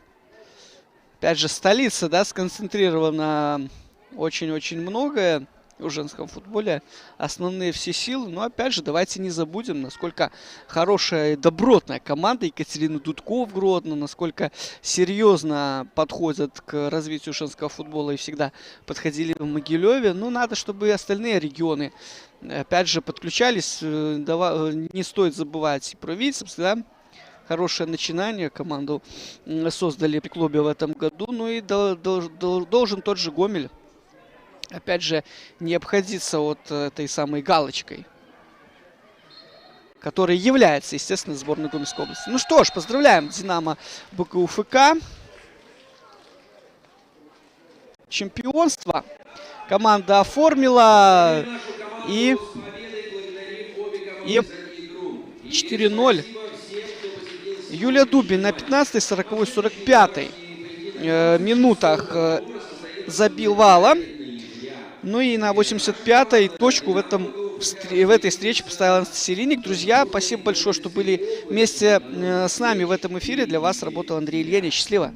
опять же, столица, да, сконцентрирована очень-очень многое в женском футболе. Основные все силы. Но, опять же, давайте не забудем, насколько хорошая и добротная команда Екатерины Дудко в Гродно, насколько серьезно подходят к развитию женского футбола и всегда подходили в Могилеве. Надо, чтобы и остальные регионы, опять же, подключались. Не стоит забывать и про Витебск, да. Хорошее начинание. Команду создали при клубе в этом году. Ну и должен тот же Гомель, опять же, не обходиться вот этой самой галочкой, которая является, естественно, сборной Гомельской области. Ну что ж, поздравляем «Динамо» БГУФК. Чемпионство команда оформила. И 4-0. Юлия Дубин на 15-й, 40-й, 45-й минутах забивала. Ну и на 85-й точку в этой встрече поставила Анастасия Линик. Друзья, спасибо большое, что были вместе с нами в этом эфире. Для вас работал Андрей Ильянич. Счастливо!